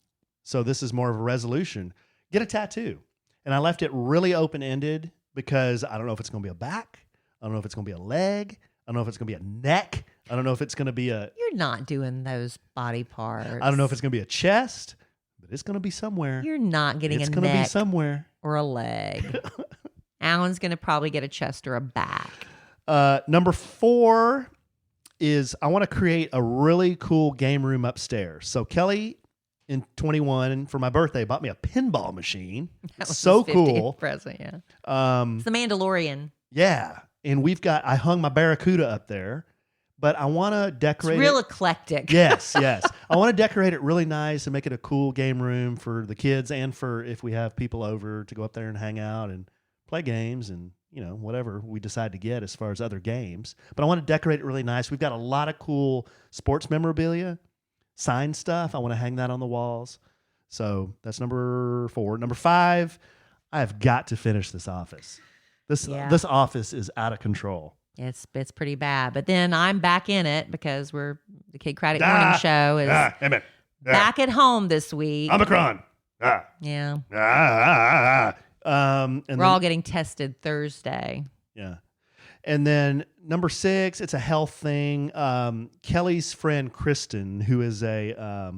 So this is more of a resolution. Get a tattoo. And I left it really open-ended because I don't know if it's going to be a back. I don't know if it's going to be a leg. I don't know if it's going to be a neck. I don't know if it's going to be a... You're not doing those body parts. I don't know if it's going to be a chest, but it's going to be somewhere. You're not getting It's a going to be neck somewhere. or a leg. Alan's going to probably get a chest or a back. Number four is I want to create a really cool game room upstairs. So Kelly in 21 for my birthday bought me a pinball machine. That was So his 50th cool. present, yeah. It's the Mandalorian. Yeah. And I hung my Barracuda up there, but I want to decorate It's real it. eclectic. Yes. I want to decorate it really nice and make it a cool game room for the kids and for if we have people over to go up there and hang out and play games and, whatever we decide to get as far as other games. But I want to decorate it really nice. We've got a lot of cool sports memorabilia, signed stuff. I want to hang that on the walls. So that's number four. Number five, I have got to finish this office. This office is out of control. It's pretty bad. But then I'm back in it because the Kid Craddock Morning Show is amen. back at home this week. Omicron. Yeah. And We're all getting tested Thursday. Yeah. And then number six, it's a health thing. Kelly's friend Kristen, who is a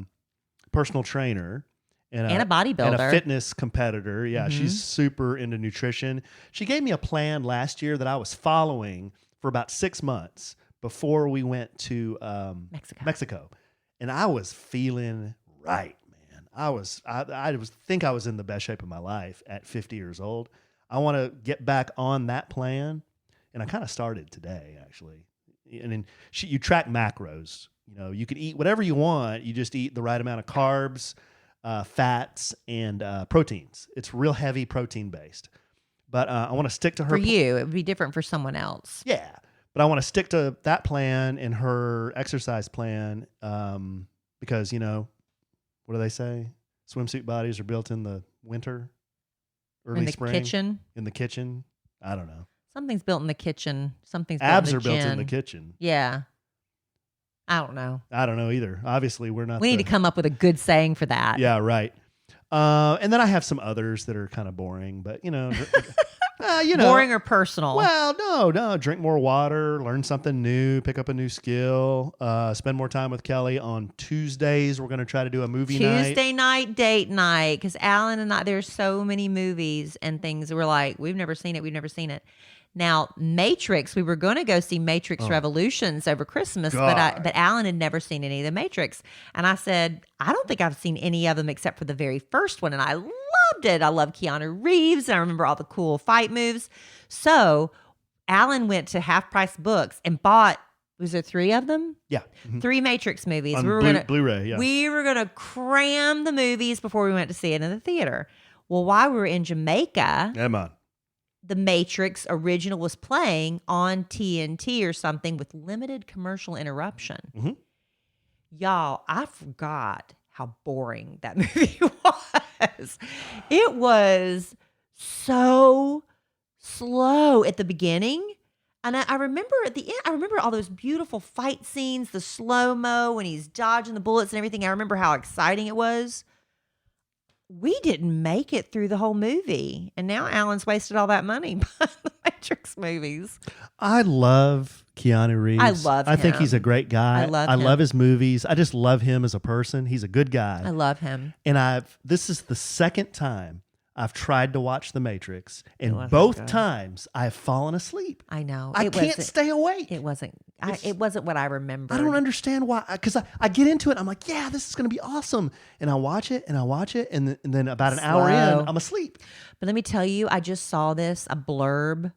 personal trainer and a bodybuilder and a fitness competitor. Yeah, she's super into nutrition. She gave me a plan last year that I was following for about 6 months before we went to Mexico. And I was feeling right. I think I was in the best shape of my life at 50 years old. I want to get back on that plan, and I kind of started today actually. And then you track macros. You can eat whatever you want. You just eat the right amount of carbs, fats, and proteins. It's real heavy protein based. But I want to stick to her. For you, it would be different for someone else. Yeah, but I want to stick to that plan and her exercise plan because what do they say? Swimsuit bodies are built in the winter, early spring. Kitchen? In the kitchen. I don't know. Something's built in the kitchen. Something's Abs built in the are built in gym. the kitchen. Yeah. I don't know. I don't know either. Obviously, we're not. We need to come up with a good saying for that. Yeah, right. And then I have some others that are kind of boring, but boring or personal. Well, no. Drink more water, learn something new, pick up a new skill, spend more time with Kelly on Tuesdays. We're going to try to do a movie night. Tuesday night, date night. Because Alan and I, there's so many movies and things. We're like, we've never seen it. Now, Matrix, we were going to go see Matrix Revolutions over Christmas, but Alan had never seen any of the Matrix. And I said, I don't think I've seen any of them except for the very first one. And I loved it. I love Keanu Reeves. And I remember all the cool fight moves. So Alan went to Half Price Books and bought, was there 3 of them? Yeah. Mm-hmm. 3 Matrix movies. On Blu-ray, yeah. We were going to cram the movies before we went to see it in the theater. Well, while we were in Jamaica, Come on. the Matrix original was playing on TNT or something with limited commercial interruption. Mm-hmm. Y'all, I forgot how boring that movie was. It was so slow at the beginning. And I remember at the end, I remember all those beautiful fight scenes, the slow-mo when he's dodging the bullets and everything. I remember how exciting it was. We didn't make it through the whole movie. And now Alan's wasted all that money buying the Matrix movies. I love Keanu Reeves. I love I think him. he's a great guy. I love I him. love his movies. I just love him as a person. He's a good guy. I love him. And this is the second time I've tried to watch The Matrix, and wasn't both good. times I've fallen asleep. I know. I can't stay awake. It wasn't what I remember. I don't understand why. Because I get into it, I'm like, yeah, this is going to be awesome. And I watch it, and then about an hour in, I'm asleep. But let me tell you, I just saw a blurb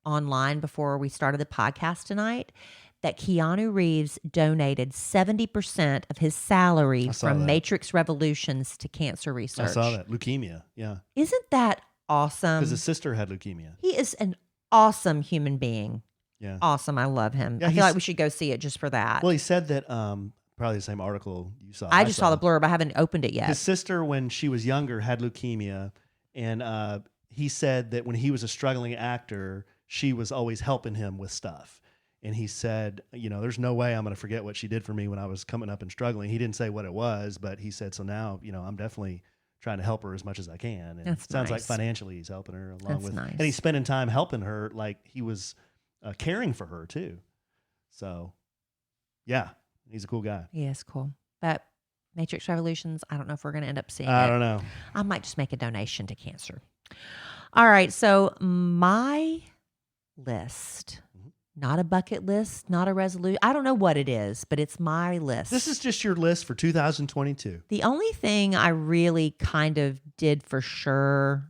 online before we started the podcast tonight that Keanu Reeves donated 70% of his salary from Matrix Revolutions to cancer research. I saw that. Leukemia, yeah. Isn't that awesome? Because his sister had leukemia. He is an awesome human being. Yeah. Awesome. I love him. Yeah, I feel like we should go see it just for that. Well, he said that, probably the same article you saw. I just saw the blurb. I haven't opened it yet. His sister, when she was younger, had leukemia. And he said that when he was a struggling actor, she was always helping him with stuff. And he said, there's no way I'm going to forget what she did for me when I was coming up and struggling. He didn't say what it was, but he said, so now, I'm definitely trying to help her as much as I can. And it sounds like financially he's helping her along with, nice. And he's spending time helping her like he was caring for her too. So, yeah, he's a cool guy. He is cool. But Matrix Revolutions, I don't know if we're going to end up seeing it. I don't know. I might just make a donation to cancer. All right. So my list, not a bucket list, not a resolution. I don't know what it is, but it's my list. This is just your list for 2022. The only thing I really kind of did for sure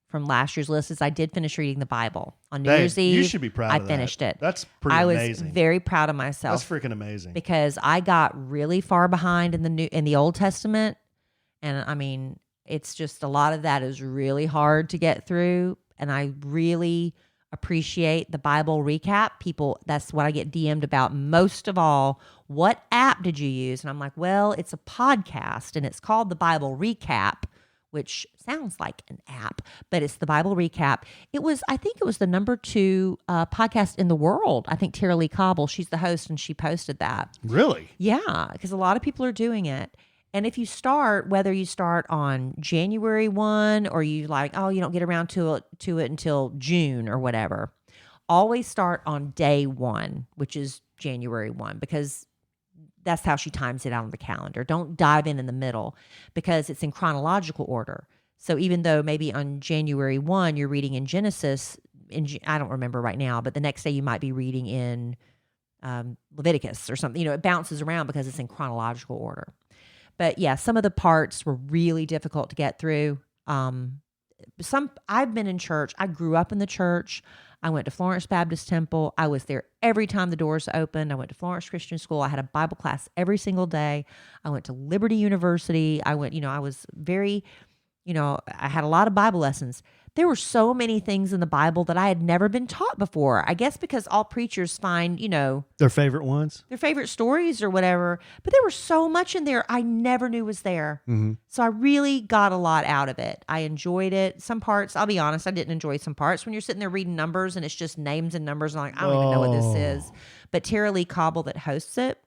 from last year's list is I did finish reading the Bible on New Year's Eve. You should be proud of that. I finished it. That's pretty amazing. I was very proud of myself. That's freaking amazing. Because I got really far behind in the Old Testament. And I mean, it's just a lot of that is really hard to get through. And I really appreciate the Bible recap. People, that's what I get DM'd about most of all. What app did you use? And I'm like, well, it's a podcast and it's called the Bible Recap, which sounds like an app, but it's the Bible Recap. I think it was the number 2 podcast in the world. I think Tara Lee Cobble, she's the host, and she posted that. Really? Yeah, because a lot of people are doing it. And if you start, whether you start on January 1 or you you don't get around to it until June or whatever, always start on day 1, which is January 1, because that's how she times it out on the calendar. Don't dive in the middle because it's in chronological order. So even though maybe on January 1 you're reading in Genesis, I don't remember right now, but the next day you might be reading in Leviticus or something. It bounces around because it's in chronological order. But yeah, some of the parts were really difficult to get through. I've been in church. I grew up in the church. I went to Florence Baptist Temple. I was there every time the doors opened. I went to Florence Christian School. I had a Bible class every single day. I went to Liberty University. I was very, I had a lot of Bible lessons. There were so many things in the Bible that I had never been taught before. I guess because all preachers find, their favorite ones, their favorite stories or whatever. But there was so much in there I never knew was there. Mm-hmm. So I really got a lot out of it. I enjoyed it. Some parts, I'll be honest, I didn't enjoy some parts. When you're sitting there reading numbers and it's just names and numbers, and I'm like, I don't even know what this is. But Tara Lee Cobble that hosts it,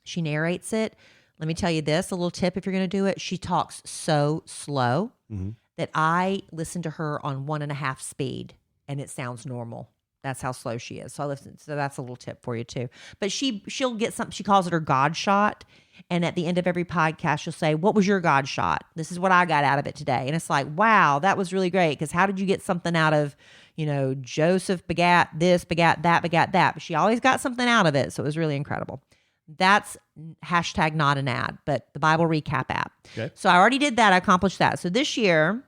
she narrates it. Let me tell you this, a little tip if you're going to do it. She talks so slow that I listen to her on 1.5 speed and it sounds normal. That's how slow she is. So that's a little tip for you too. But she'll get something, she calls it her God shot. And at the end of every podcast, she'll say, what was your God shot? This is what I got out of it today. And it's like, wow, that was really great. Because how did you get something out of, Joseph begat this, begat that, begat that. But she always got something out of it. So it was really incredible. That's hashtag not an ad, but the Bible Recap app. Okay. So I already did that. I accomplished that. So this year,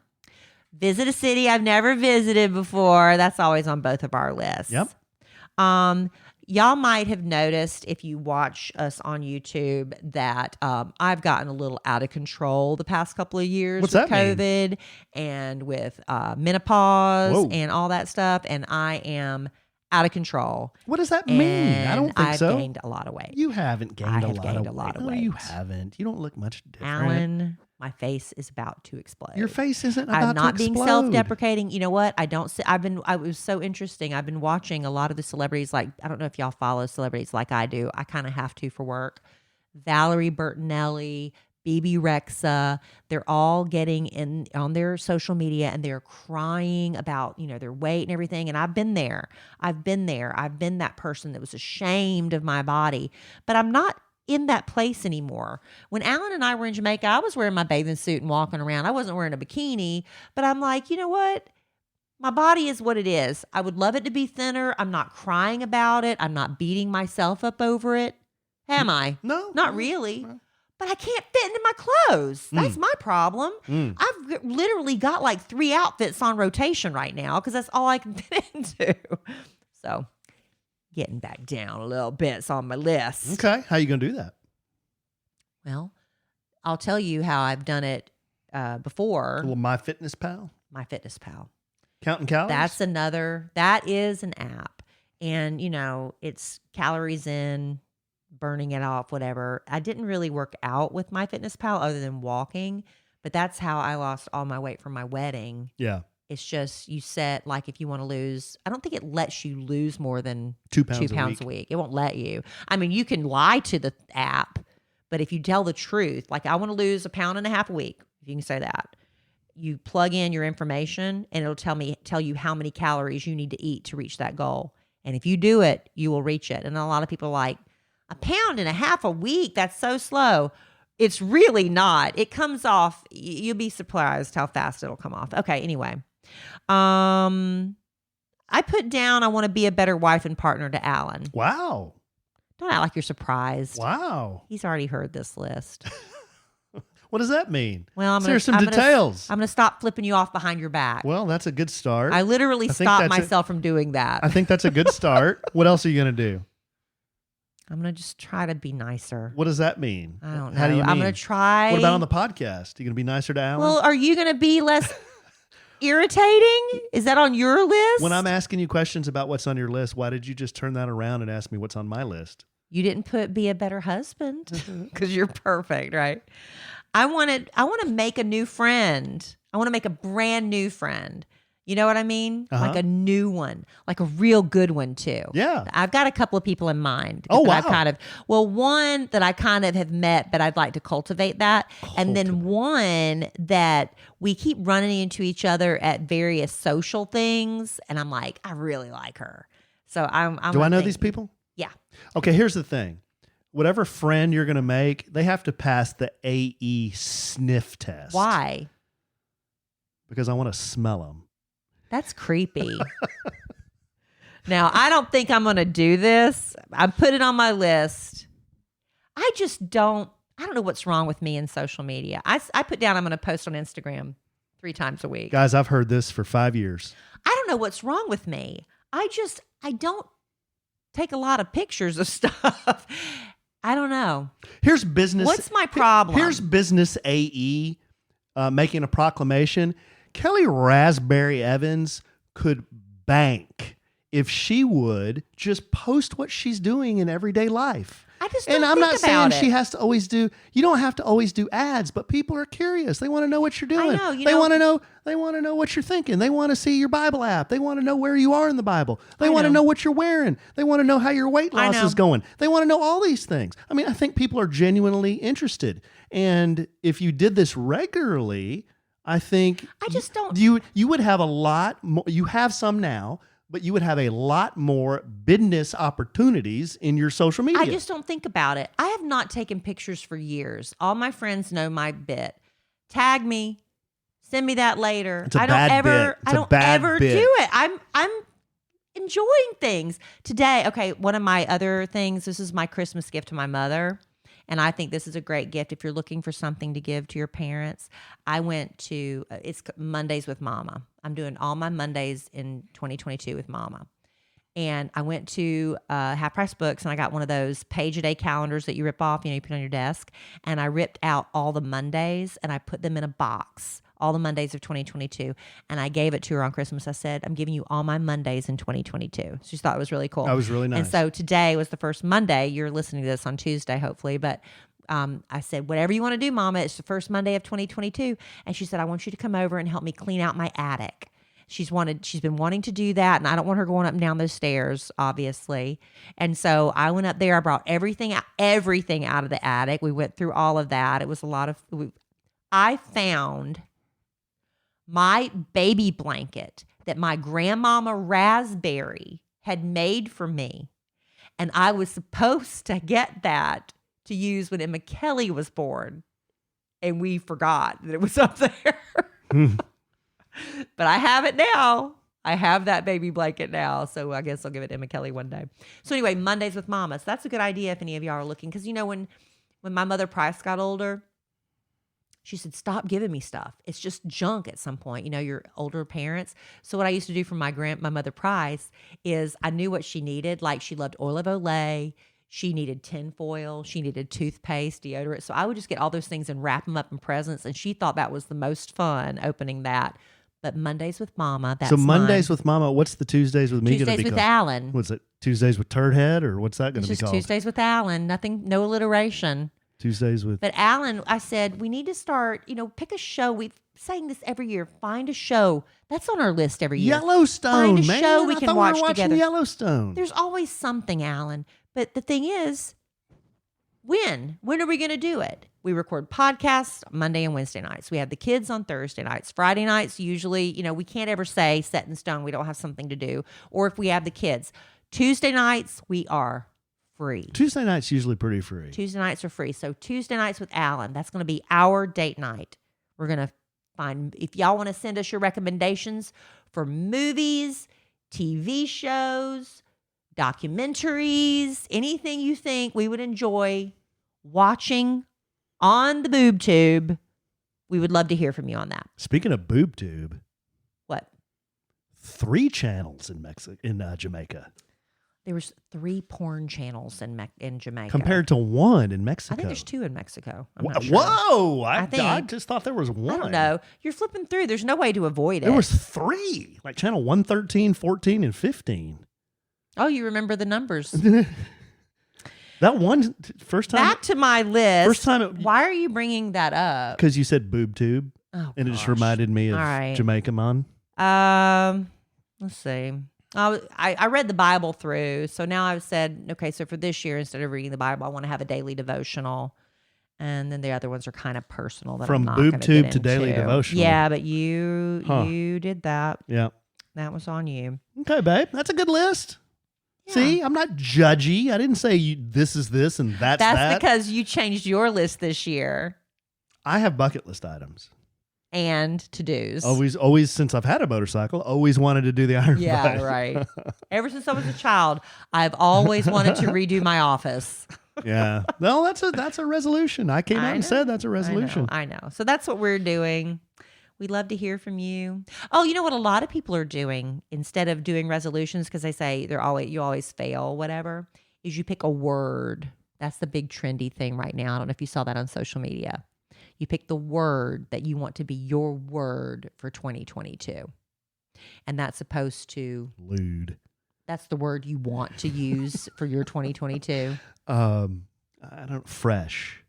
visit a city I've never visited before. That's always on both of our lists. Yep. y'all might have noticed if you watch us on YouTube that I've gotten a little out of control the past couple of years What's with that COVID and with menopause Whoa. and all that stuff. And I am out of control. What does that mean? I don't think I've so. gained a lot of weight. You haven't gained I a have lot gained of a lot weight. of No, weight. you haven't. You don't look much different. Alan, my face is about to explode. Your face isn't about I'm not to being explode. self-deprecating. You know what? I don't. It was so interesting. I've been watching a lot of the celebrities. Like, I don't know if y'all follow celebrities like I do. I kind of have to for work. Valerie Bertinelli, BB Rexa. They're all getting in on their social media and they're crying about, their weight and everything. And I've been there. I've been that person that was ashamed of my body. But I'm not in that place anymore. When Alan and I were in Jamaica, I was wearing my bathing suit and walking around. I wasn't wearing a bikini, but I'm like, you know what? My body is what it is. I would love it to be thinner. I'm not crying about it. I'm not beating myself up over it. Am I? No. Not really. No. But I can't fit into my clothes. That's my problem. I've literally got like 3 outfits on rotation right now because that's all I can fit into. So getting back down a little bit's on my list. Okay. How you going to do that? Well, I'll tell you how I've done it before. Well, MyFitnessPal? MyFitnessPal. Counting calories? That is an app. And, it's calories in, burning it off, whatever. I didn't really work out with MyFitnessPal other than walking, but that's how I lost all my weight from my wedding. Yeah. It's just you set, like, if you want to lose, I don't think it lets you lose more than 2 pounds, 2 pounds a week. It won't let you. I mean, you can lie to the app, but if you tell the truth, like I want to lose 1.5 pounds a week, if you can say that, you plug in your information and it'll tell you how many calories you need to eat to reach that goal. And if you do it, you will reach it. And a lot of people are like, 1.5 pounds a week, that's so slow. It's really not. It comes off. You'll be surprised how fast it'll come off. Okay, anyway. I put down I want to be a better wife and partner to Alan. Wow. Don't act like you're surprised. Wow. He's already heard this list. What does that mean? Well, There's some details. I'm going to stop flipping you off behind your back. Well, that's a good start. I literally stopped myself from doing that. I think that's a good start. What else are you going to do? I'm going to just try to be nicer. What does that mean? I don't know. How do you mean? I'm going to try. What about on the podcast? Are you going to be nicer to Alan? Well, are you going to be less irritating? Is that on your list? When I'm asking you questions about what's on your list, why did you just turn that around and ask me what's on my list? You didn't put be a better husband because you're perfect, right? I want to make a new friend. I want to make a brand new friend. You know what I mean? Uh-huh. Like a new one, like a real good one too. Yeah. I've got a couple of people in mind. Oh, wow. One that I kind of have met, but I'd like to cultivate that. And then one that we keep running into each other at various social things. And I'm like, I really like her. So Do I know these people? Yeah. Okay, here's the thing. Whatever friend you're going to make, they have to pass the AE sniff test. Why? Because I want to smell them. That's creepy. Now, I don't think I'm going to do this. I put it on my list. I don't know what's wrong with me in social media. I put down I'm going to post on Instagram 3 times a week. Guys, I've heard this for 5 years. I don't know what's wrong with me. I don't take a lot of pictures of stuff. I don't know. Here's business. What's my problem? Here's business AE making a proclamation. Kelly Raspberry Evans could bank if she would just post what she's doing in everyday life. I just don't And I'm think not about saying she has to always do. You don't have to always do ads, but people are curious. They want to know what you're doing. I know, They want to know. They want to know what you're thinking. They want to see your Bible app. They want to know where you are in the Bible. They want to know what you're wearing. They want to know how your weight loss is going. They want to know all these things. I mean, I think people are genuinely interested. And if you did this regularly, I think I just don't. You would have a lot more. You have some now, but you would have a lot more business opportunities in your social media. I just don't think about it. I have not taken pictures for years. All my friends know my bit. Tag me. Send me that later. It's a bad bit. I don't ever do it. I'm enjoying things. Today, okay, one of my other things, this is my Christmas gift to my mother. And I think this is a great gift if you're looking for something to give to your parents. I went to, it's Mondays with Mama. I'm doing all my Mondays in 2022 with Mama. And I went to Half Price Books and I got one of those page-a-day calendars that you rip off, you put on your desk. And I ripped out all the Mondays and I put them in a box, all the Mondays of 2022. And I gave it to her on Christmas. I said, I'm giving you all my Mondays in 2022. She thought it was really cool. That was really nice. And so today was the first Monday. You're listening to this on Tuesday, hopefully. But I said, whatever you want to do, Mama, it's the first Monday of 2022. And she said, I want you to come over and help me clean out my attic. She's been wanting to do that, and I don't want her going up and down those stairs, obviously. And so I went up there. I brought everything out of the attic. We went through all of that. It was a lot of. I found my baby blanket that my grandmama Raspberry had made for me, and I was supposed to get that to use when Emma Kelly was born, and we forgot that it was up there. But I have it now. I have that baby blanket now. So I guess I'll give it to Emma Kelly one day. So anyway, Mondays with Mama. So that's a good idea if any of y'all are looking. Because, when my mother Price got older, she said, stop giving me stuff. It's just junk at some point, your older parents. So what I used to do for my mother Price is I knew what she needed. Like she loved Oil of Olay. She needed tinfoil. She needed toothpaste, deodorant. So I would just get all those things and wrap them up in presents. And she thought that was the most fun, opening that. But Mondays with Mama, that's Mondays mine. with Mama, what's the Tuesdays with me going to be Tuesdays with called? Alan. What's it? Tuesdays with Turd Head, or what's that going to be called? Tuesdays with Alan. Nothing, no alliteration. Tuesdays with... But Alan, I said, we need to start, pick a show. We've saying this every year. Find a show. That's on our list every year. Yellowstone, Find a man. show we I can thought watch we were watching together. Yellowstone. There's always something, Alan. But the thing is, when are we going to do it? We record podcasts Monday and Wednesday nights. We have the kids on Thursday nights. Friday nights, usually, we can't ever say set in stone. We don't have something to do. Or if we have the kids. Tuesday nights, we are free. Tuesday night's usually pretty free. Tuesday nights are free. So Tuesday nights with Alan, that's going to be our date night. We're going to find, if y'all want to send us your recommendations for movies, TV shows, documentaries, anything you think we would enjoy watching on the boob tube, we would love to hear from you on that. Speaking of boob tube, What? 3 channels in Jamaica. There was 3 porn channels in Jamaica. Compared to 1 in Mexico. I think there's 2 in Mexico. I'm not sure. Whoa! I I just thought there was 1. I don't know. You're flipping through. There's no way to avoid it. There was 3. Like channel 113, 14, and 15. Oh, you remember the numbers. That one, first time. Back to my list. First time. Why are you bringing that up? Because you said boob tube. Oh, and it just gosh. reminded me of All right. Jamaica, man. Let's see. I read the Bible through, so now I've said, okay, so for this year, instead of reading the Bible, I want to have a daily devotional, and then the other ones are kind of personal. That From I'm not boob gonna tube get to daily into. devotional. Yeah, but you did that. Yeah. That was on you. Okay, babe. That's a good list. Yeah. See, I'm not judgy. I didn't say this is this and that's that. That's because you changed your list this year I have bucket list items. and to-dos. Always since I've had a motorcycle, always wanted to do the iron Yeah, bike. right. Ever since I was a child, I've always wanted to redo my office. Yeah. No, that's a resolution. I came out and said that's a resolution. I know. So that's what we're doing. We'd love to hear from you. Oh, you know what a lot of people are doing instead of doing resolutions, because they say you always fail, whatever, is you pick a word. That's the big trendy thing right now. I don't know if you saw that on social media. You pick the word that you want to be your word for 2022. And that's supposed to... Lewd. That's the word you want to use for your 2022. Fresh.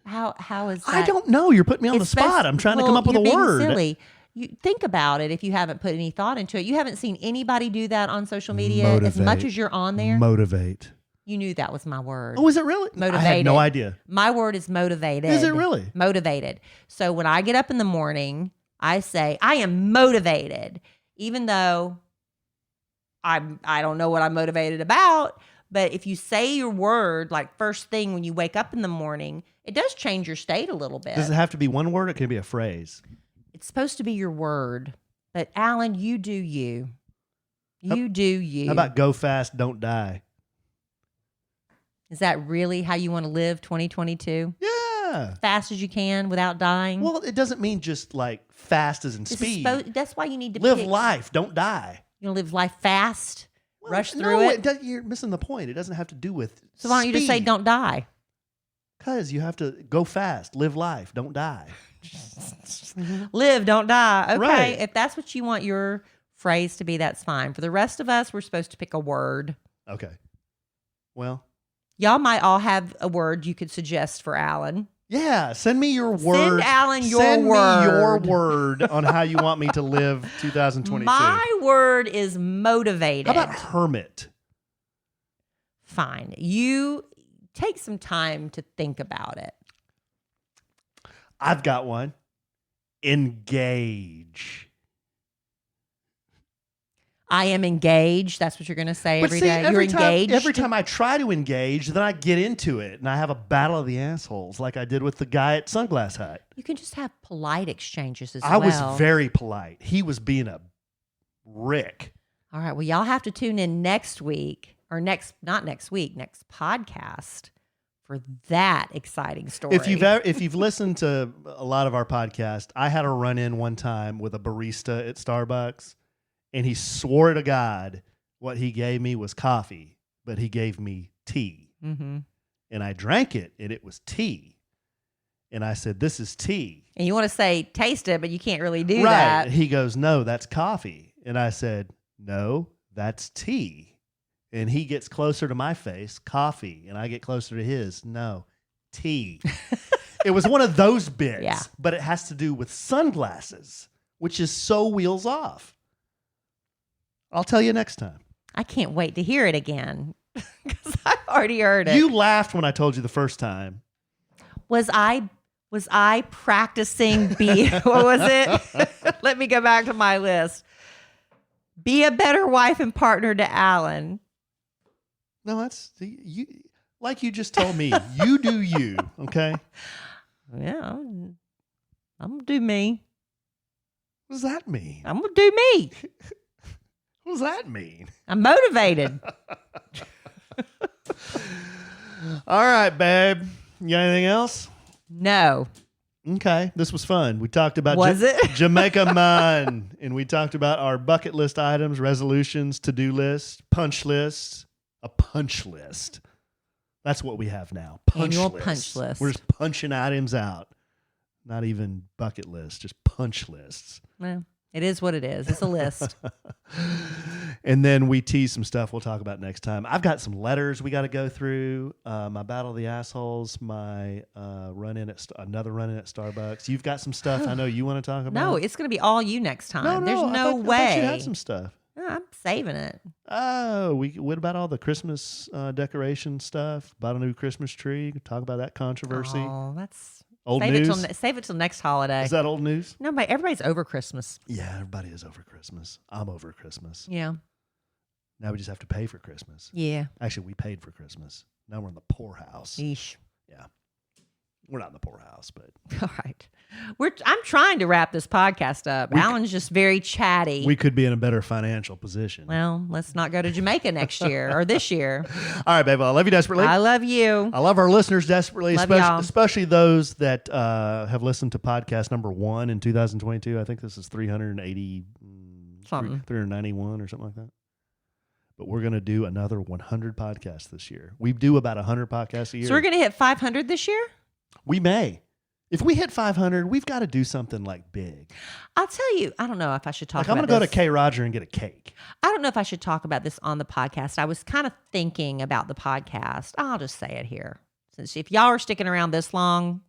How is that? I don't know. You're putting me on the spot. I'm trying to come up with a word. Silly. You think about it. If you haven't put any thought into it, you haven't seen anybody do that on social media. Motivate. As much as you're on there. Motivate. You knew that was my word. Oh, is it really? Motivated. I had no idea. My word is motivated. Is it really? Motivated. So when I get up in the morning, I say, I am motivated, even though I don't know what I'm motivated about. But if you say your word like first thing when you wake up in the morning, it does change your state a little bit. Does it have to be one word? Or it can be a phrase. It's supposed to be your word. But Alan, you do you. You do you. How about go fast, don't die? Is that really how you want to live 2022? Yeah. As fast as you can without dying? Well, it doesn't mean just like fast as in speed. That's why you need to live pick. life, don't die. You want to live life fast rush through it? You're missing the point. It doesn't have to do with So why don't you just say don't die? Because you have to go fast, live life, don't die. Live, don't die. Okay, Right. if that's what you want your phrase to be, that's fine. For the rest of us, we're supposed to pick a word. Okay. Well. Y'all might all have a word you could suggest for Alan. Yeah, send me your word. Send Alan your Send word. me your word on how you want me to live 2022. My word is motivated. How about hermit? Fine. You take some time to think about it. I've got one. Engage. I am engaged. That's what you're going to say But every see, day. You're engaged. Every time I try to engage, then I get into it and I have a battle of the assholes like I did with the guy at Sunglass Hut. You can just have polite exchanges as well. I was very polite. He was being a Rick. All right. Well, y'all have to tune in next week or next podcast for that exciting story. If you've listened to a lot of our podcast, I had a run-in one time with a barista at Starbucks, and he swore to God what he gave me was coffee, but he gave me tea. Mm-hmm. And I drank it, and it was tea. And I said, "This is tea." And you want to say taste it, but you can't really do right. that. He goes, "No, that's coffee." And I said, "No, that's tea." And he gets closer to my face, coffee, and I get closer to his, no, tea. It was one of those bits, Yeah. But it has to do with sunglasses, which is so wheels off. I'll tell you next time. I can't wait to hear it again because I've already heard it. You laughed when I told you the first time. Was I practicing what was it? Let me go back to my list. Be a better wife and partner to Alan. No, that's you. Like you just told me, you do you. Okay. Yeah, I'm gonna do me. What does that mean? I'm gonna do me. What does that mean? I'm motivated. All right, babe. You got anything else? No. Okay, this was fun. We talked about Jamaica Man, and we talked about our bucket list items, resolutions, to-do list, punch list, a punch list. That's what we have now. Annual punch list. We're just punching items out. Not even bucket lists, just punch lists. Well, it is what it is. It's a list. And then we tease some stuff we'll talk about next time. I've got some letters we got to go through. My battle of the assholes, my another run-in at Starbucks. You've got some stuff I know you want to talk about. No, it's going to be all you next time. No, There's no way. I thought you had some stuff. No, I'm saving it. Oh, what about all the Christmas decoration stuff? Bought a new Christmas tree. Talk about that controversy. Oh, that's old save news. Save it till next holiday. Is that old news? No, but everybody's over Christmas. Yeah, everybody is over Christmas. I'm over Christmas. Yeah. Now we just have to pay for Christmas. Yeah. Actually, we paid for Christmas. Now we're in the poorhouse. Yeesh. Yeah. We're not in the poorhouse, but all right. I'm trying to wrap this podcast up. Alan's just very chatty. we could be in a better financial position. Well, let's not go to Jamaica next year or this year. All right, babe. I love you desperately. I love you. I love our listeners desperately, Love y'all. especially those that have listened to podcast number 1 in 2022. I think this is 380, Something. 391 or something like that. But we're going to do another 100 podcasts this year. We do about 100 podcasts a year. So we're going to hit 500 this year? We may. If we hit 500, we've got to do something like big. I'll tell you, I don't know if I should talk Like about I'm going to go to this. K. Roger and get a cake. I don't know if I should talk about this on the podcast. I was kind of thinking about the podcast. I'll just say it here. Since if y'all are sticking around this long,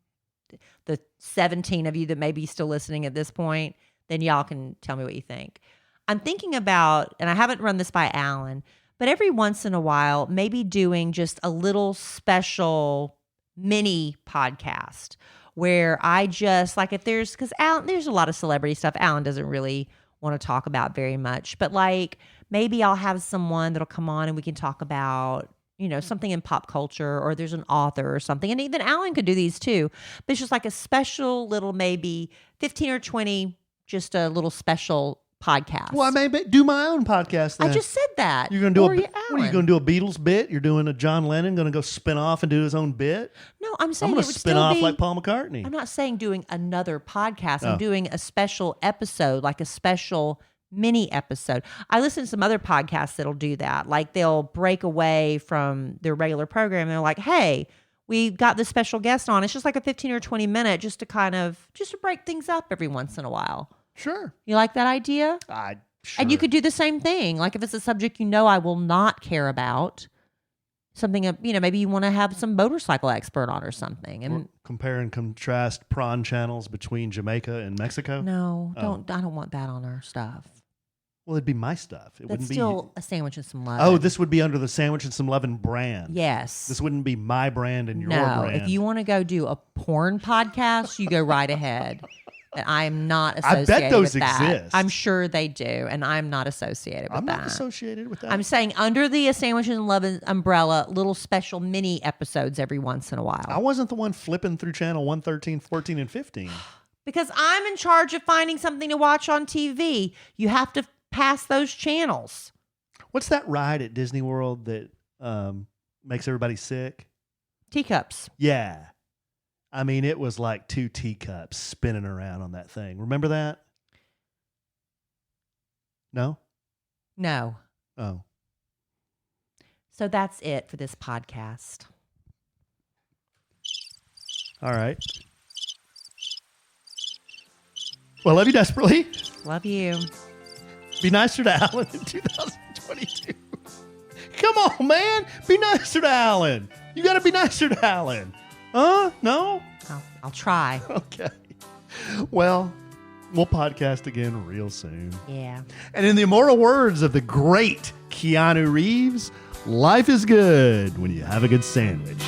the 17 of you that may be still listening at this point, then y'all can tell me what you think. I'm thinking about, and I haven't run this by Alan, but every once in a while, maybe doing just a little special mini podcast where I just like if there's because Alan, there's a lot of celebrity stuff Alan doesn't really want to talk about very much, but like maybe I'll have someone that'll come on and we can talk about something in pop culture, or there's an author or something, and even Alan could do these too, but it's just like a special little maybe 15 or 20 just a little special podcast. Well, I may do my own podcast then. I just said that. You're going to do Or what are you going to do, a Beatles bit? You're doing a John Lennon, going to go spin off and do his own bit? No, I'm saying I'm it going would to spin still off be, like Paul McCartney. I'm not saying doing another podcast. Oh. I'm doing a special episode, like a special mini episode. I listen to some other podcasts that'll do that. Like they'll break away from their regular program. And they're like, hey, we got this special guest on. It's just like a 15 or 20 minute just to break things up every once in a while. Sure. You like that idea? Sure. And you could do the same thing. Like if it's a subject I will not care about, something, maybe you want to have some motorcycle expert on or something. And compare and contrast prawn channels between Jamaica and Mexico. No, don't. I don't want that on our stuff. Well, it'd be my stuff. It That's wouldn't still be a sandwich and some love. Oh, this would be under the Sandwich and Some Lovin' brand. Yes. This wouldn't be my brand and your brand. If you want to go do a porn podcast, you go right ahead. And I am not associated I bet those with that. exist. I'm sure they do, and I'm not associated with I'm that. not associated with that. I'm saying under the Sandwich and Love umbrella, little special mini episodes every once in a while. I wasn't the one flipping through channel 113, 14, and 15. Because I'm in charge of finding something to watch on TV. You have to pass those channels. What's that ride at Disney World that makes everybody sick? Teacups. Yeah. I mean, it was like 2 teacups spinning around on that thing. Remember that? No? No. Oh. So that's it for this podcast. All right. Well, love you desperately. Love you. Be nicer to Alan in 2022. Come on, man. Be nicer to Alan. You got to be nicer to Alan. No? I'll try. Okay. Well, we'll podcast again real soon. Yeah. And in the immortal words of the great Keanu Reeves, life is good when you have a good sandwich.